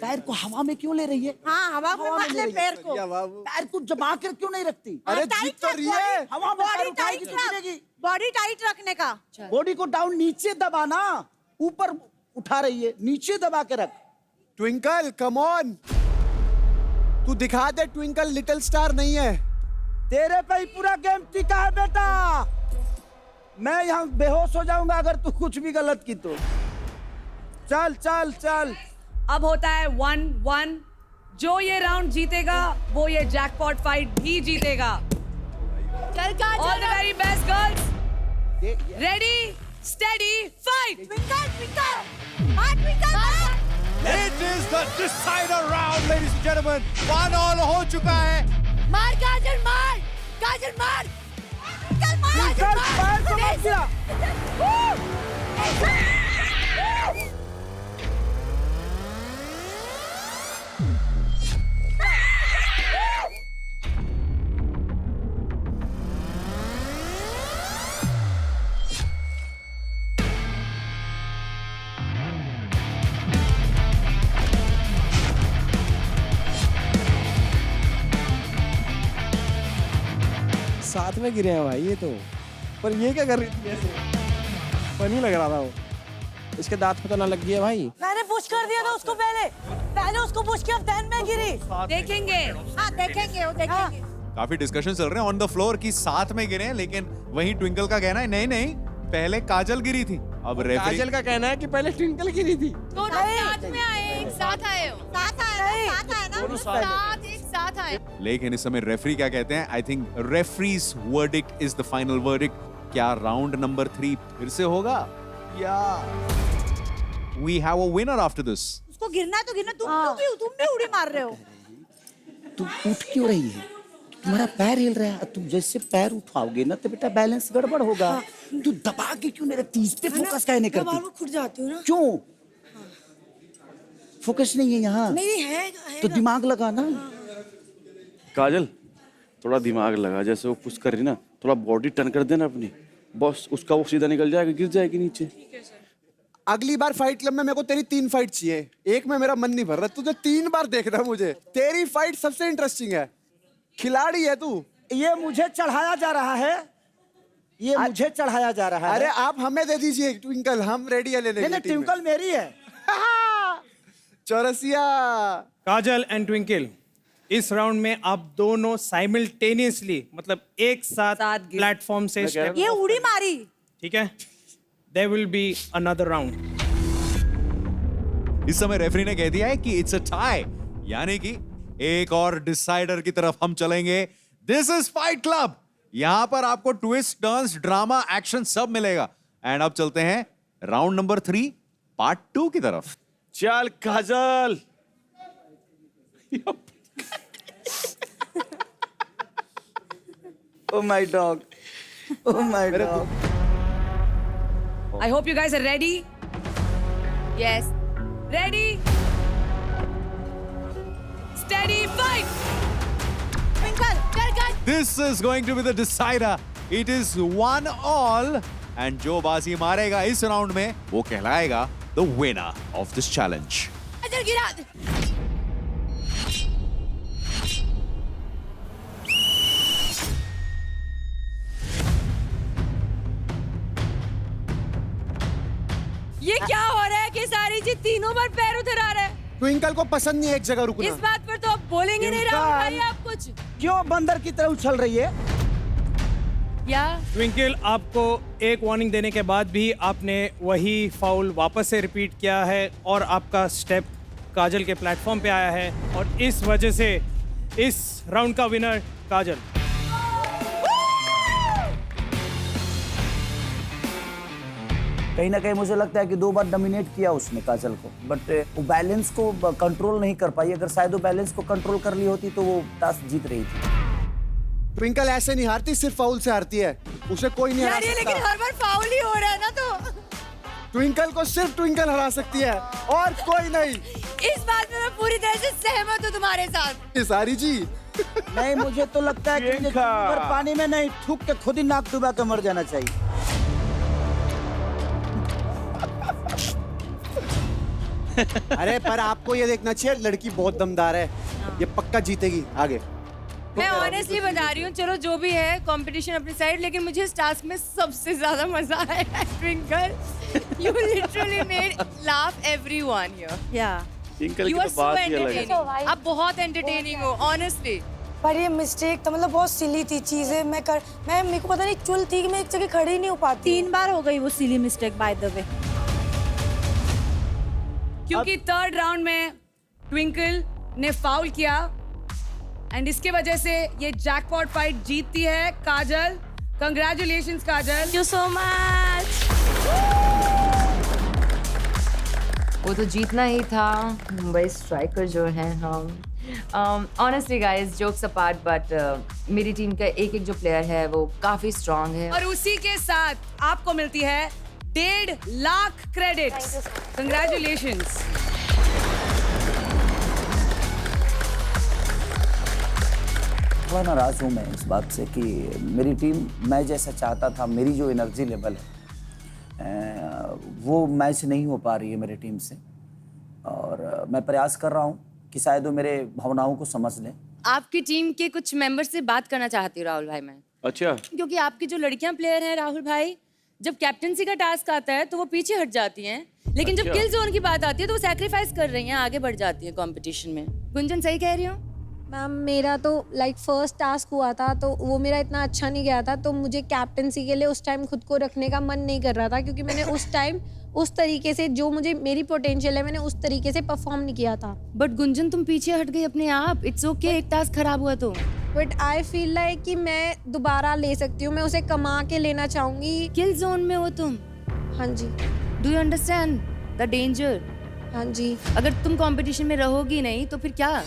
पैर को हवा में क्यों ले रही है? हाँ, हवा में मत ले पैर को। पैर को दबा कर क्यों नहीं रखती? अरे जीत तो रही है। हवा में पैर उठाएगी तो गिरेगी। बॉडी टाइट रखने का। बॉडी को डाउन नीचे दबाना, ऊपर उठा रही है, नीचे दबा के रख। ट्विंकल कम ऑन, तू दिखा दे ट्विंकल लिटिल स्टार नहीं है। तेरे पे ही पूरा गेम टिका है बेटा। मैं यहाँ बेहोश हो जाऊंगा अगर तू कुछ भी गलत की तो। चल चल चल। अब होता है 1-1। जो ये राउंड जीतेगा वो ये जैकपॉट फाइट भी जीतेगा। चल Kajal. All the very best girls. Ready, steady, fight. Twinkle Twinkle, मार ट्विंकल मार। It is the decider round, ladies and gentlemen. 1-1 हो चुका है। मार काजल मार, काजल मार, ट्विंकल मार, ट्विंकल पैर को मत गिरा। साथ में गिरे हैं भाई ये तो। पर ये क्या कर रही थी ऐसे? फनी लग रहा था वो। इसके दांत पे तो ना लग गया भाई। मैंने पुश कर दिया था उसको पहले उसको पुश किया, देन मैं गिरी। देखेंगे। हाँ देखेंगे, वो देखेंगे। काफी डिस्कशन चल रहे हैं ऑन द फ्लोर की साथ में गिरे हैं, लेकिन वहीं ट्विंकल का कहना है नहीं नहीं पहले काजल गिरी थी। अब रेफरी काजल का कहना है कि पहले ट्विंकल गिरी थी। तो साथ में आए, एक साथ आए हो। साथ आए ना। साथ एक साथ आए। लेकिन इस समय रेफरी क्या कहते हैं? I think referee's verdict is the final verdict. क्या राउंड नंबर 3 फिर से होगा या we have a winner after this? उसको गिरना है तो गिरना। तुम भी उड़ी मार रहे हो। तू उठ क्यों रही है? तुम्हारा पैर हिल रहा है। तुम जैसे पैर उठाओगे ना तो बेटा बैलेंस गड़बड़ होगा। तू दबा के क्यों नहीं रखती? इस पे फोकस काहे नहीं करती? मैं खुद जाती हूँ ना। क्यों? फोकस नहीं है यहाँ। नहीं है तो दिमाग लगा ना। काजल, थोड़ा दिमाग लगा। जैसे वो पुश कर रही ना, थोड़ा बॉडी टर्न कर देना अपनी। बॉस उसका वो सीधा निकल जाएगा, गिर जाएगी नीचे। अगली बार फाइट क्लब में मेरे को तेरी 3 फाइट चाहिए। एक में मेरा मन नहीं भर रहा, तुझे 3 बार देखना मुझे। तेरी फाइट सबसे इंटरेस्टिंग है। खिलाड़ी है तू। ये मुझे चढ़ाया जा रहा है। ये मुझे चढ़ाया जा रहा है। अरे आप हमें दे दीजिए ट्विंकल, हम रेडी है लेने के लिए। ट्विंकल मेरी है। चौरसिया। काजल एंड ट्विंकल, इस राउंड में आप दोनों साइमल्टेनियसली मतलब एक साथ प्लेटफॉर्म से step ये उड़ी मारी। ठीक है? There will be another round. इस समय रेफरी ने कह दिया है कि इट्स अ टाई, यानी कि एक और डिसाइडर की तरफ हम चलेंगे। This is fight club. यहां पर आपको ट्विस्ट, टर्न्स, ड्रामा, एक्शन सब मिलेगा। एंड अब चलते हैं राउंड नंबर 3 पार्ट 2 की तरफ। चल काजल। Oh my dog. Oh my God. I hope you guys are ready. Yes. Ready? Steady, fight! This is going to be the decider. It is 1-1 and जो बाजी मारेगा इस राउंड में वो कहलाएगा the winner of this challenge. अजल गिरा दे। ये क्या हो रहा है कि सारी जी तीनों बार पैर उधर आ रहा है? ट्विंकल को पसंद नहीं है एक जगह रुकना। इस बात पर तो आप बोलेंगे नहीं राहुल भाई आप कुछ। क्यों बंदर की तरह उछल रही है? या ट्विंकल, आपको एक वार्निंग देने के बाद भी आपने वही फाउल वापस से रिपीट किया है और आपका स्टेप काजल के प्लेटफॉर्म पे आया है और इस वजह से इस राउंड का विनर काजल। कहीं ना कहीं मुझे लगता है कि 2 बार डोमिनेट किया उसने काजल को, बट वो बैलेंस को कंट्रोल नहीं कर पाई। अगर शायद वो बैलेंस को कंट्रोल कर ली होती तो वो टास्क जीत रही थी। ट्विंकल ऐसे नहीं हारती, सिर्फ फाउल से हारती है, उसे कोई नहीं हरा सकता। लेकिन हर बार फाउल ही हो रहा है ना तो। ट्विंकल को सिर्फ ट्विंकल हरा सकती है और कोई नहीं। इस बात में मैं पूरी तरह से सहमत हूँ तुम्हारे साथ। सारी जी नहीं, मुझे तो लगता है कि मुझे अगर पानी में नहीं थूक के खुद ही नाक डुबा के मर जाना चाहिए। अरे पर आपको ये देखना चाहिए, लड़की बहुत दमदार है, ये पक्का जीतेगी आगे। मैं ऑनेस्टली बता रही हूँ, चलो जो भी है कंपटीशन अपनी साइड, लेकिन मुझे इस टास्क में सबसे ज्यादा मजा आया। Twinkle, you literally made laugh everyone here. या ट्विंकल यू की आर तो सो बात ही अलग है। एंटरटेनिंग। आप बहुत एंटरटेनिंग हो ऑनेस्टली। पर ये मिस्टेक था, मतलब बहुत सिली थी चीजें। मेरे को पता नहीं चुल थी कि मैं एक जगह खड़ी नहीं हो पाती। 3 बार हो गई वो silly mistake by the way. क्योंकि थर्ड राउंड में ट्विंकल ने फाउल किया एंड इसके वजह से ये जैकपॉट फाइट जीतती है Kajal. Congratulations Kajal. Thank you so much. वो तो जीतना ही था। मुंबई स्ट्राइकर जो है हम honestly guys, jokes apart, but मेरी टीम का एक जो प्लेयर है वो काफी स्ट्रांग है। और उसी के साथ आपको मिलती है 1.5 लाख क्रेडिट्स। कंग्रेचुलेशंस। थोड़ा नाराज हूँ मैं इस बात से कि मेरी टीम मैं जैसा चाहता था, मेरी जो एनर्जी लेवल है वो मैच नहीं हो पा रही है मेरी टीम से, और मैं प्रयास कर रहा हूँ कि शायद वो मेरे भावनाओं को समझ लें। आपकी टीम के कुछ मेंबर से बात करना चाहती हूँ राहुल भाई मैं, अच्छा, क्योंकि आपकी जो लड़कियां प्लेयर हैं राहुल भाई, जब कैप्टनसी का टास्क आता है तो वो पीछे हट जाती हैं, लेकिन जब अच्छा। किल जोन की बात आती है तो वो सैक्रिफाइस कर रही हैं, आगे बढ़ जाती हैं कंपटीशन में। गुंजन सही कह रही हूँ? मैम मेरा तो फर्स्ट टास्क हुआ था तो वो मेरा इतना अच्छा नहीं गया था, तो मुझे कैप्टनसी के लिए उस टाइम खुद को रखने का मन नहीं कर रहा था, क्योंकि मैंने उस टाइम उस तरीके से जो मुझे मेरी पोटेंशियल है मैंने उस तरीके से परफॉर्म नहीं किया था। बट गुंजन तुम पीछे हट गई अपने आप। इट्स ओके, एक टास्क खराब हुआ तो। बट आई फील लाइक कि मैं दोबारा ले सकती हूँ, मैं उसे कमा के लेना चाहूंगी। किल जोन में हो तुम? हाँ जी। Do you understand the danger? हाँ जी। अगर तुम कंपटीशन में रहोगी नहीं तो फिर क्या?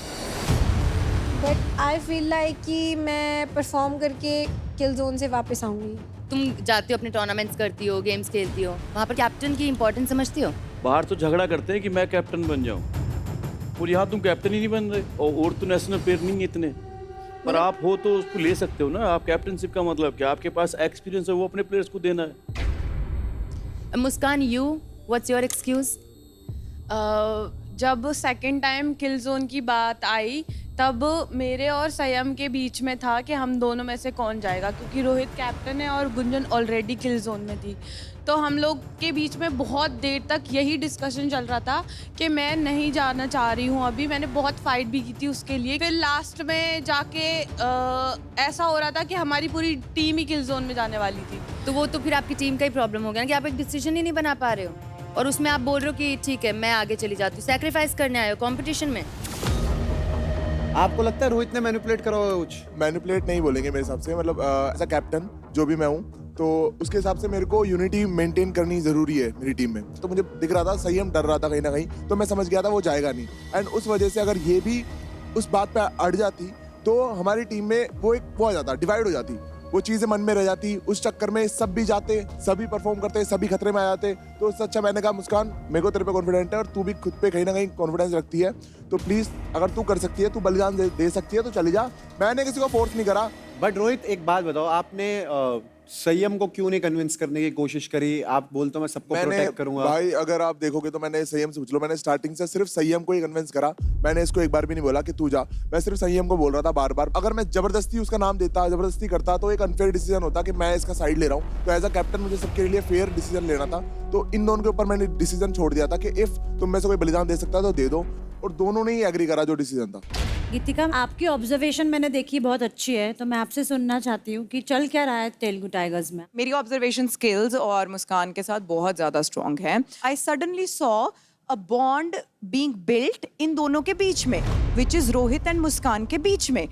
बट आई फील लाइक कि मैं परफॉर्म करके किल जोन से वापस आऊंगी। तुम जाती हो अपने टूर्नामेंट्स करती हो, गेम्स खेलती हो, वहाँ पर कैप्टन की इंपॉर्टेंस समझती हो? बाहर तो झगड़ा करते हैं कि मैं कैप्टन बन जाऊं, और यहाँ तुम कैप्टन ही नहीं बन रहे, और तो नेशनल प्लेयर नहीं है इतने, पर आप हो तो उसको ले सकते हो ना। आप कैप्टनशिप का मतलब क्या, आपके पास एक्सपीरियंस है, वो अपने प्लेयर्स को देना है। मुस्कान, यू व्हाट्स योर एक्सक्यूज? जब सेकंड टाइम किल जोन की बात आई तब मेरे और संयम के बीच में था कि हम दोनों में से कौन जाएगा, क्योंकि रोहित कैप्टन है और गुंजन ऑलरेडी किल जोन में थी। तो हम लोग के बीच में बहुत देर तक यही डिस्कशन चल रहा था कि मैं नहीं जाना चाह रही हूँ अभी। मैंने बहुत फाइट भी की थी उसके लिए। फिर लास्ट में जाके ऐसा हो रहा था कि हमारी पूरी टीम ही किल जोन में जाने वाली थी। तो वो तो फिर आपकी टीम का ही प्रॉब्लम हो गया ना कि आप एक डिसीजन ही नहीं बना पा रहे हो, और उसमें आप बोल रहे हो कि ठीक है मैं आगे चली जाती हूँ। सैक्रिफाइस करने आए हो कंपटीशन में। आपको लगता है रोहित ने मैनिपुलेट करा होगा कुछ? मैनिपुलेट नहीं बोलेंगे मेरे हिसाब से, मतलब एज अ कैप्टन जो भी मैं हूँ तो उसके हिसाब से मेरे को यूनिटी मेंटेन करनी जरूरी है मेरी टीम में। तो मुझे दिख रहा था संयम डर रहा था कहीं ना कहीं, तो मैं समझ गया था वो जाएगा नहीं, एंड उस वजह से अगर ये भी उस बात पे अड़ जाती तो हमारी टीम में वो हो जाता, डिवाइड हो जाती। वो चीजें मन में रह जाती, उस चक्कर में सब भी जाते, सभी परफॉर्म करते, सभी खतरे में आ जाते। तो उससे अच्छा मैंने कहा मुस्कान मेरे को तेरे पे कॉन्फिडेंट है और तू भी खुद पे कहीं ना कहीं कॉन्फिडेंस रखती है, तो प्लीज अगर तू कर सकती है, तू बलिदान दे सकती है तो चली जा। मैंने किसी को फोर्स नहीं करा। बट रोहित एक बात बताओ, आपने संयम को क्यों नहीं कन्विंस करने की कोशिश करी? आप बोलते हो मैं सबको प्रोटेक्ट करूंगा। भाई अगर आप देखोगे तो मैंने संयम से पूछ लो, मैंने स्टार्टिंग से सिर्फ संयम को ही कन्विंस करा। मैंने इसको एक बार भी नहीं बोला कि तू जा, मैं सिर्फ संयम को बोल रहा था बार बार। अगर मैं जबरदस्ती उसका नाम देता, जबरदस्ती करता तो एक अनफेयर डिसीजन होता कि मैं इसका साइड ले रहा हूँ। तो एज अ कैप्टन मुझे सबके लिए फेयर डिसीजन लेना था। तो इन दोनों के ऊपर मैंने डिसीजन छोड़ दिया था कि इफ तुम में से कोई बलिदान दे सकता है तो दे दो, और दोनों ने ही एग्री करा जो डिसीजन था। गीतिका, आपकी ऑब्जर्वेशन मैंने देखी बहुत अच्छी है, तो मैं आपसे सुनना चाहती हूँ कि चल क्या रहा है तेलुगु टाइगर्स में। मेरी ऑब्जर्वेशन स्किल्स और मुस्कान के साथ बहुत ज़्यादा स्ट्रॉन्ग है। I suddenly saw a bond being built in दोनों के बीच में, विच इज़ रोहित एंड मुस्कान के बीच में।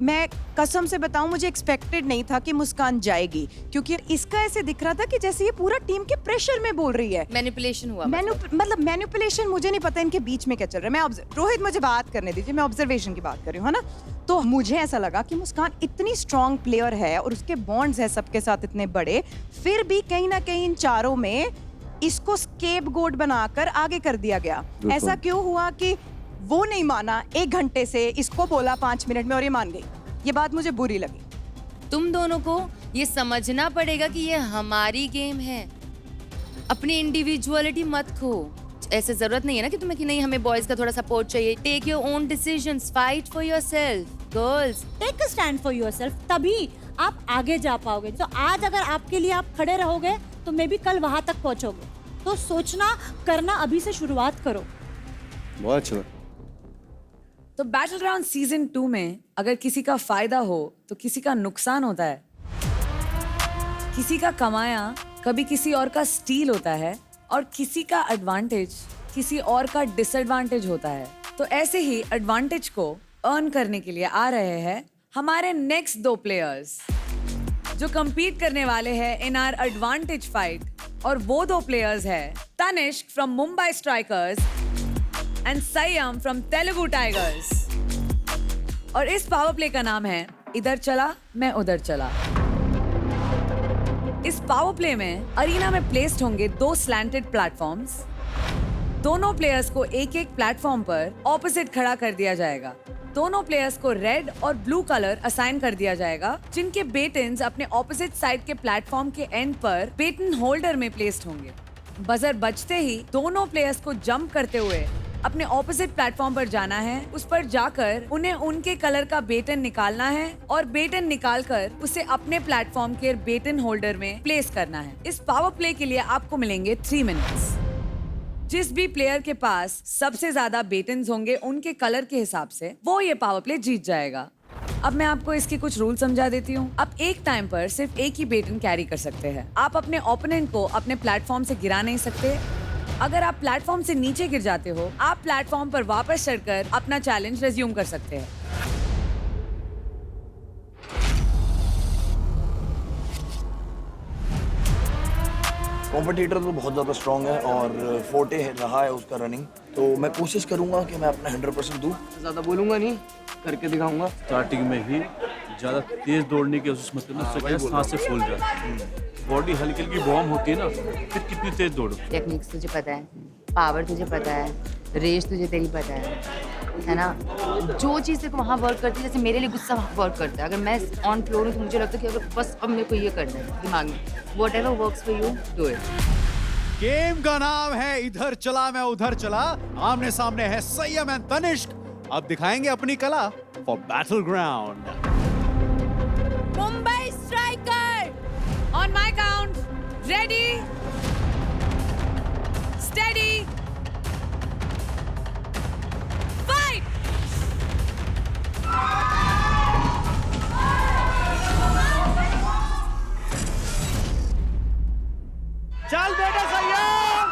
मैं कसम से बताऊं, मुझे एक्सपेक्टेड नहीं था कि मुस्कान जाएगी, क्योंकि इसका ऐसे दिख रहा था कि जैसे ये पूरा टीम के प्रेशर में बोल रही है। मैनिपुलेशन हुआ, मतलब मैनिपुलेशन, मुझे नहीं पता इनके बीच में क्या चल रहा है। रोहित मुझे बात करने दीजिए, मैं ऑब्जर्वेशन की बात कर रही हूँ, है ना। तो मुझे ऐसा लगा कि मुस्कान इतनी स्ट्रॉन्ग प्लेयर है और उसके बॉन्ड्स है सबके साथ इतने बड़े, फिर भी कहीं ना कहीं इन चारों में इसको स्केपगोट बनाकर आगे कर दिया गया। ऐसा क्यों हुआ कि वो नहीं माना, 1 घंटे से इसको बोला 5 मिनट में और ये मान गई। ये बात मुझे बुरी लगी। तुम दोनों को ये समझना पड़ेगा कि ये हमारी गेम है, अपनी इंडिविजुअलिटी मत खो। ऐसे जरूरत नहीं है ना कि तुम्हें कि नहीं हमें बॉयज का थोड़ा सपोर्ट चाहिए। Take your own decisions, fight for yourself girls, take a stand for yourself, तभी आप आगे जा पाओगे। तो आज अगर आपके लिए आप खड़े रहोगे तो मे भी कल वहां तक पहुंचोगे। तो सोचना करना अभी से शुरुआत करो। बहुत अच्छा। तो बैटल ग्राउंड सीजन 2 में अगर किसी का फायदा हो तो किसी का नुकसान होता है, किसी का कमाया कभी किसी और का स्टील होता है, और किसी का एडवांटेज किसी और का डिसएडवांटेज होता है। तो ऐसे ही एडवांटेज को अर्न करने के लिए आ रहे हैं हमारे नेक्स्ट 2 प्लेयर्स जो compete करने वाले हैं इन आवर एडवांटेज फाइट। और वो 2 प्लेयर्स है Tanishk from Mumbai Strikers and Sanyam from Telugu Tigers. और इस पावर प्ले का नाम है इधर चला मैं उधर चला। इस पावर प्ले में अरीना में प्लेस्ड होंगे 2 स्लैंटेड प्लेटफॉर्म्स। दोनों प्लेयर्स को एक प्लेटफॉर्म पर ऑपोजिट खड़ा कर दिया जाएगा। दोनों प्लेयर्स को रेड और ब्लू कलर असाइन कर दिया जाएगा, जिनके बेटन्स अपने ऑपोजिट साइड के प्लेटफॉर्म के एंड पर बेटन होल्डर में प्लेस्ड होंगे। बजर बजते ही दोनों प्लेयर्स को जंप करते हुए अपने ऑपोजिट प्लेटफॉर्म पर जाना है। उस पर जाकर उन्हें उनके कलर का बेटन निकालना है और बेटन निकालकर उसे अपने प्लेटफॉर्म के बेटन होल्डर में प्लेस करना है। इस पावर प्ले के लिए आपको मिलेंगे 3 मिनट्स। जिस भी प्लेयर के पास सबसे ज्यादा बेटन्स होंगे उनके कलर के हिसाब से वो ये पावर प्ले जीत जाएगा। अब मैं आपको इसके कुछ रूल समझा देती हूँ। आप एक टाइम पर सिर्फ एक ही बेटन कैरी कर सकते हैं। आप अपने ओपोनेंट को अपने प्लेटफॉर्म से गिरा नहीं सकते। अगर आप प्लेटफॉर्म से नीचे गिर जाते हो, आप प्लेटफॉर्म पर वापस चढ़कर अपना चैलेंज रिज्यूम कर सकते हैं। कॉम्पिटिटर तो बहुत ज़्यादा स्ट्रॉन्ग है और फोर्टे रहा है उसका रनिंग, तो मैं कोशिश करूंगा कि मैं अपना 100% दूं। ज़्यादा बोलूंगा नहीं, करके दिखाऊंगा। स्टार्टिंग में ही ज़्यादा तेज दौड़ने की कोशिश मत करना, उससे क्या सांस से फूल जाए। बॉडी हल्की हल्की वार्म होती है ना, फिर कितनी तेज दौड़ो। टेक्निक्स तुझे पता है, पावर तुझे पता है, रेस तुझे तेरी पता है ना। जो चीज़ तेरे को वहाँ वर्क करती है, जैसे मेरे लिए गुस्सा वर्क करता है। अगर मैं ऑन फ्लोर हूँ तो मुझे लगता है कि अगर बस अब मेरे को ये करना है दिमाग में, whatever works for you do it. Game का नाम है इधर चला मैं उधर चला। आमने सामने है संयम एंड तनिष्क। अब दिखाएंगे अपनी कला for battle ground. Mumbai striker, on my count, ready, steady, fight. चल बेटा संयम,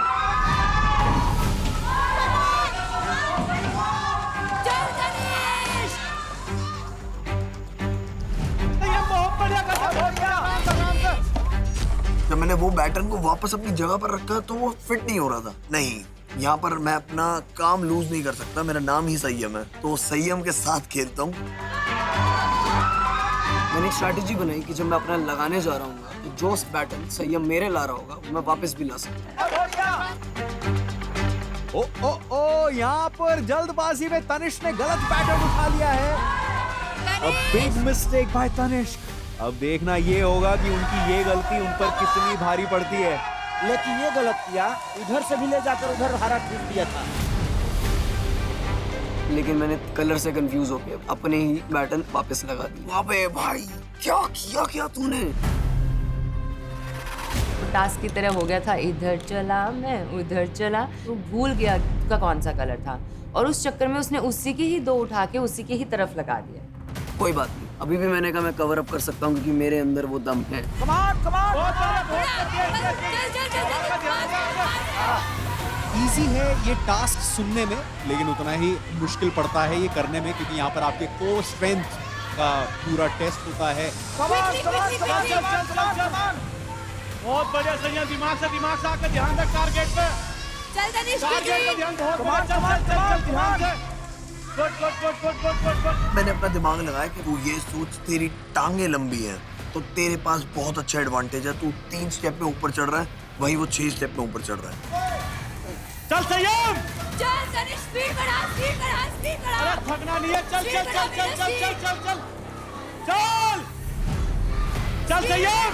चल तनिष्क। बहुत बढ़िया जब मैंने वो बैटर्न को वापस अपनी जगह पर रखा तो वो फिट नहीं हो रहा था। नहीं, यहाँ पर मैं अपना काम लूज नहीं कर सकता। मेरा नाम ही संयम है, तो संयम के साथ खेलता हूँ। मैंने एक स्ट्रैटेजी बनाई कि जब मैं अपना लगाने जा रहा हूँ तो जो बैटन संयम मेरे ला रहा होगा वो मैं वापस भी ला सकता हूँ। ओ यहाँ पर जल्दबाजी में तनिष्क ने गलत पैटर्न उठा लिया है। A big mistake by Tanishq. अब देखना ये होगा कि उनकी ये गलती उन पर कितनी भारी पड़ती है। लेकिन ये गलत किया, उधर से भी ले जाकर उधर हरा खींच दिया था। लेकिन मैंने कलर से कंफ्यूज होकर अपने ही बैटन वापस लगा दिया। अबे भाई क्या किया क्या तूने? टास्क की तरह हो गया था, इधर चला मैं उधर चला, तो भूल गया उसका कौन सा कलर था और उस चक्कर में उसने उसी के ही 2 उठा के उसी के ही तरफ लगा दिया। कोई बात नहीं, अभी भी मैंने कहा मैं कवर अप कर सकता हूँ क्योंकि मेरे अंदर वो दम है। इजी है ये टास्क सुनने में, लेकिन उतना ही मुश्किल पड़ता है ये करने में, क्योंकि यहाँ पर आपके कोर स्ट्रेंथ का पूरा टेस्ट होता है। बहुत बढ़िया संयम, दिमाग से आकर ध्यान रख टारगेट पे। चल तनिष्क टारगेट पे ध्यान, बहुत बढ़िया, चल ध्यान से। गुड। मैंने अपना दिमाग लगाया कि तू ये सोच तेरी टांगे लंबी हैं तो तेरे पास बहुत अच्छा एडवांटेज है। तू 3 स्टेप में ऊपर चढ़ रहा है, वही वो 6 स्टेप में ऊपर चढ़ रहा है। चल संयम, चल तनिष्क, स्पीड बढ़ा। अरे थकना नहीं है, चल संयम।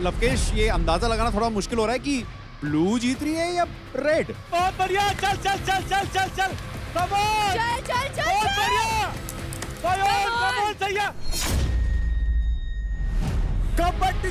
लवकेश, ये अंदाजा लगाना थोड़ा मुश्किल हो रहा है कि ब्लू जीत रही है या रेड। बहुत बढ़िया, चल कम ऑन, चल बहुत बढ़िया, कम ऑन संयम। कबड्डी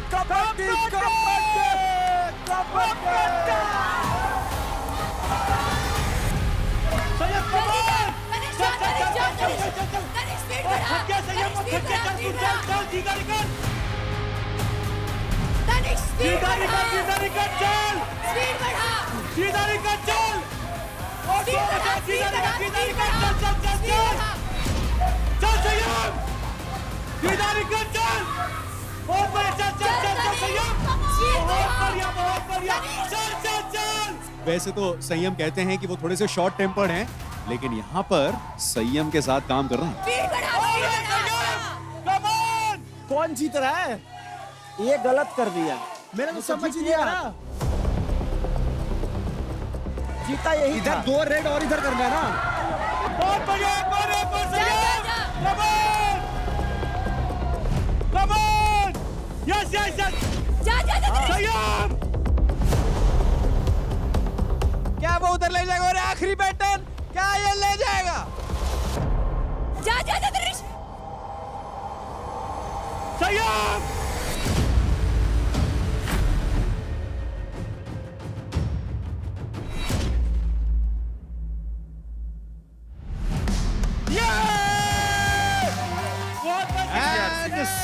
वैसे तो संयम कहते हैं कि वो थोड़े से शॉर्ट टेम्पर्ड हैं, लेकिन यहाँ पर संयम के साथ काम कर रहे हैं। कौन जीत रहा है? ये गलत कर दिया, मैंने तो समझ लिया। जीता यही इधर 2 रेड और इधर करना है ना। बहुत बढ़िया, कम ऑन, यस संयम। क्या वो उधर ले जाएगा? और आखिरी बैटन क्या ये ले जाएगा? जा तनिष्क।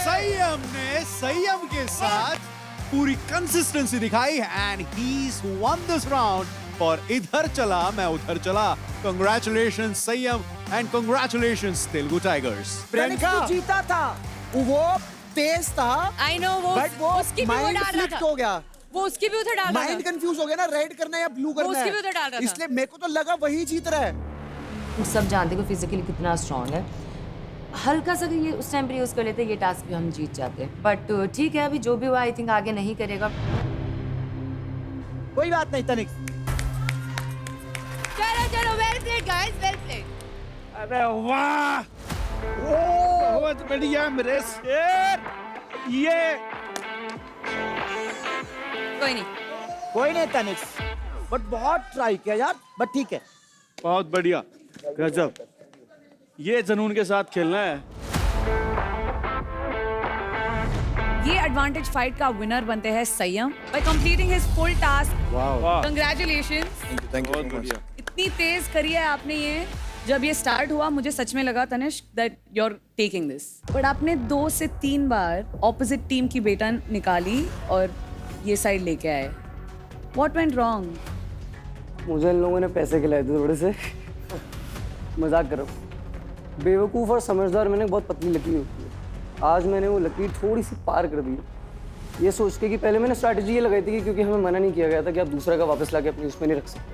संयम, संयम के साथ पूरी कंसिस्टेंसी दिखाई and he's won this round for इधर चला मैं उधर चला। Congratulations संयम and congratulations Telugu tigers. Priyanka जीता था, वो तेज था। आई नो, वो उसकी भी वो डाल रहा था, हो गया, वो उसकी भी उधर डाल रहा था। माइंड कंफ्यूज हो गया ना, रेड करना है या ब्लू करना है, उसकी भी उधर डाल रहा था। इसलिए मेरे को तो लगा वही जीत रहा है। सब जानते हैं फिजिकली कितना स्ट्रांग है। हल्का सा ये उस टाइम पर यूज कर लेते ये टास्क भी हम जीत जाते, बट ठीक है अभी जो भी हुआ आई थिंक आगे नहीं करेगा। कोई बात नहीं तनिष्क। चलो well played guys, well played. अरे वाह, बहुत बढ़िया मेरे शेर। ये कोई नहीं तनिष्क, बट बहुत ट्राई किया यार, बट ठीक है। बहुत बढ़िया, गजब। ये जुनून के साथ खेलना है। ये एडवांटेज फाइट का विनर बनते हैं संयम bye completing his full task. Congratulations, thank you, बहुत बढ़िया। इतनी तेज करी है आपने ये। जब ये स्टार्ट हुआ मुझे सच में लगा Tanishk that you are taking this, but आपने 2 से 3 बार ऑपोजिट टीम की बेटन निकाली और ये साइड लेके आए। What went wrong? मुझे इन लोगों ने पैसे खिलाए थे थोड़े से। मजाक करो। बेवकूफ़ और समझदार मैंने बहुत पतली लकीर होती है, आज मैंने वो लकीर थोड़ी सी पार कर दी। ये सोच के कि पहले मैंने स्ट्रैटेजी ये लगाई थी कि क्योंकि हमें मना नहीं किया गया था कि आप दूसरा का वापस लाके अपनी उसमें नहीं रख सकते,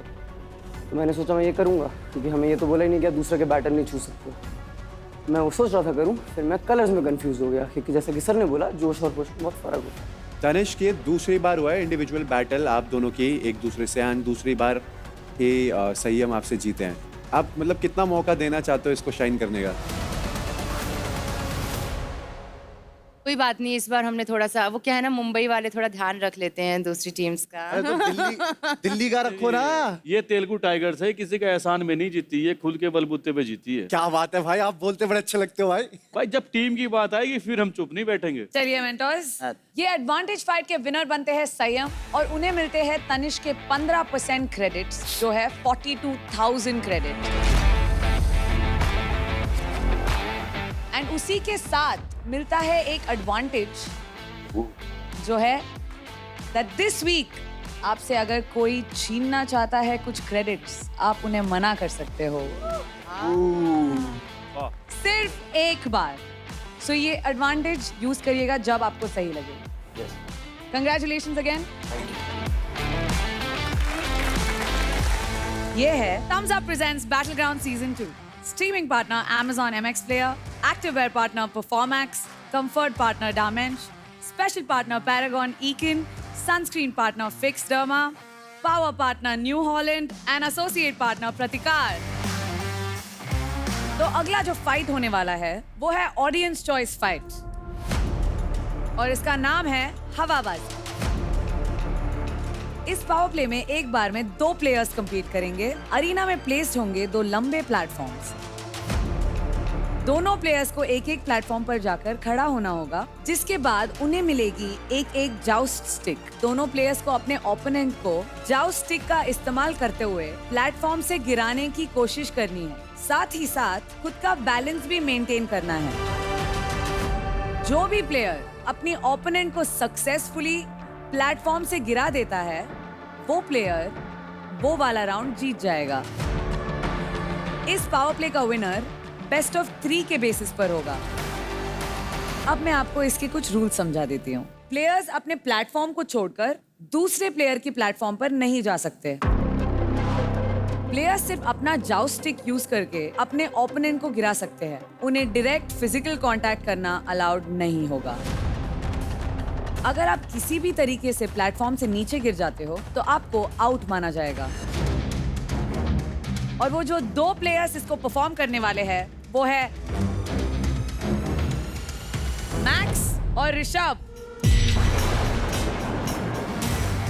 तो मैंने सोचा मैं ये करूँगा क्योंकि हमें ये तो बोला ही नहीं कि आप दूसरे के बैटन नहीं छू सकते। मैं वो सोच रहा था करूं, फिर मैं कलर्स में कंफ्यूज हो गया क्योंकि जैसे कि सर ने बोला जोश और पुश में बहुत फर्क होता है। तनिष्क, ये दूसरी बार हुआ है इंडिविजुअल बैटल आप दोनों की एक दूसरे से, एंड दूसरी बार ही संयम आपसे जीते हैं। आप मतलब कितना मौका देना चाहते हो इसको शाइन करने का? कोई बात नहीं, इस बार हमने थोड़ा सा, वो क्या है ना, मुंबई वाले थोड़ा ध्यान रख लेते हैं दूसरी टीम्स का। दिल्ली का रखो ना। ये तेलुगु टाइगर्स है, किसी का एहसान में नहीं जीती, ये खुद के बलबूते पे जीती है। क्या बात है भाई, आप बोलते बड़े अच्छे लगते हो भाई। भाई जब टीम की बात आएगी फिर हम चुप नहीं बैठेंगे। चलिए मेंटोर्स, ये एडवांटेज फाइट के विनर बनते हैं संयम और उन्हें मिलते हैं तनिष्क के 15% क्रेडिट्स जो है 42,000 क्रेडिट। एंड उसी के साथ मिलता है एक एडवांटेज जो है दैट दिस वीक आपसे अगर कोई छीनना चाहता है कुछ क्रेडिट्स, आप उन्हें मना कर सकते हो सिर्फ एक बार। सो ये एडवांटेज यूज करिएगा जब आपको सही लगे। Congratulations again. ये है Thumbs Up presents Battleground Season 2. Streaming partner Amazon MX Player, Activewear partner Performax, Comfort partner Damensh, Special partner Paragon Ekin, Sunscreen partner Fix Derma, Power partner New Holland and Associate partner Pratikar. तो अगला जो fight होने वाला है वो है audience choice fight और इसका नाम है हवाबाजी। इस पावर प्ले में एक बार में 2 प्लेयर्स कंपीट करेंगे। अरीना में प्लेस्ड होंगे 2 लंबे प्लेटफॉर्म्स। दोनों प्लेयर्स को एक एक प्लेटफॉर्म पर जाकर खड़ा होना होगा, जिसके बाद उन्हें मिलेगी एक एक जाउस्ट स्टिक। दोनों प्लेयर्स को अपने ओपोनेंट को जाउस्ट स्टिक का इस्तेमाल करते हुए प्लेटफॉर्म से गिराने की कोशिश करनी है। साथ ही साथ खुद का बैलेंस भी मेंटेन करना है। जो भी प्लेयर अपनी ओपोनेंट को सक्सेसफुली प्लेटफॉर्म से गिरा देता है, वो प्लेयर वो वाला राउंड जीत जाएगा। इस पावर प्ले का विनर बेस्ट ऑफ 3 के बेसिस पर होगा। अब मैं आपको इसके कुछ रूल समझा देती हूँ। प्लेयर्स अपने प्लेटफॉर्म को छोड़कर दूसरे प्लेयर की प्लेटफॉर्म पर नहीं जा सकते। प्लेयर्स सिर्फ अपना जाउस्ट स्टिक यूज करके अपने ओपोनेंट को गिरा सकते हैं। उन्हें डायरेक्ट फिजिकल कांटेक्ट करना अलाउड नहीं होगा। अगर आप किसी भी तरीके से प्लेटफॉर्म से नीचे गिर जाते हो तो आपको आउट माना जाएगा। और वो जो 2 प्लेयर्स इसको परफॉर्म करने वाले हैं वो है मैक्स और ऋषभ।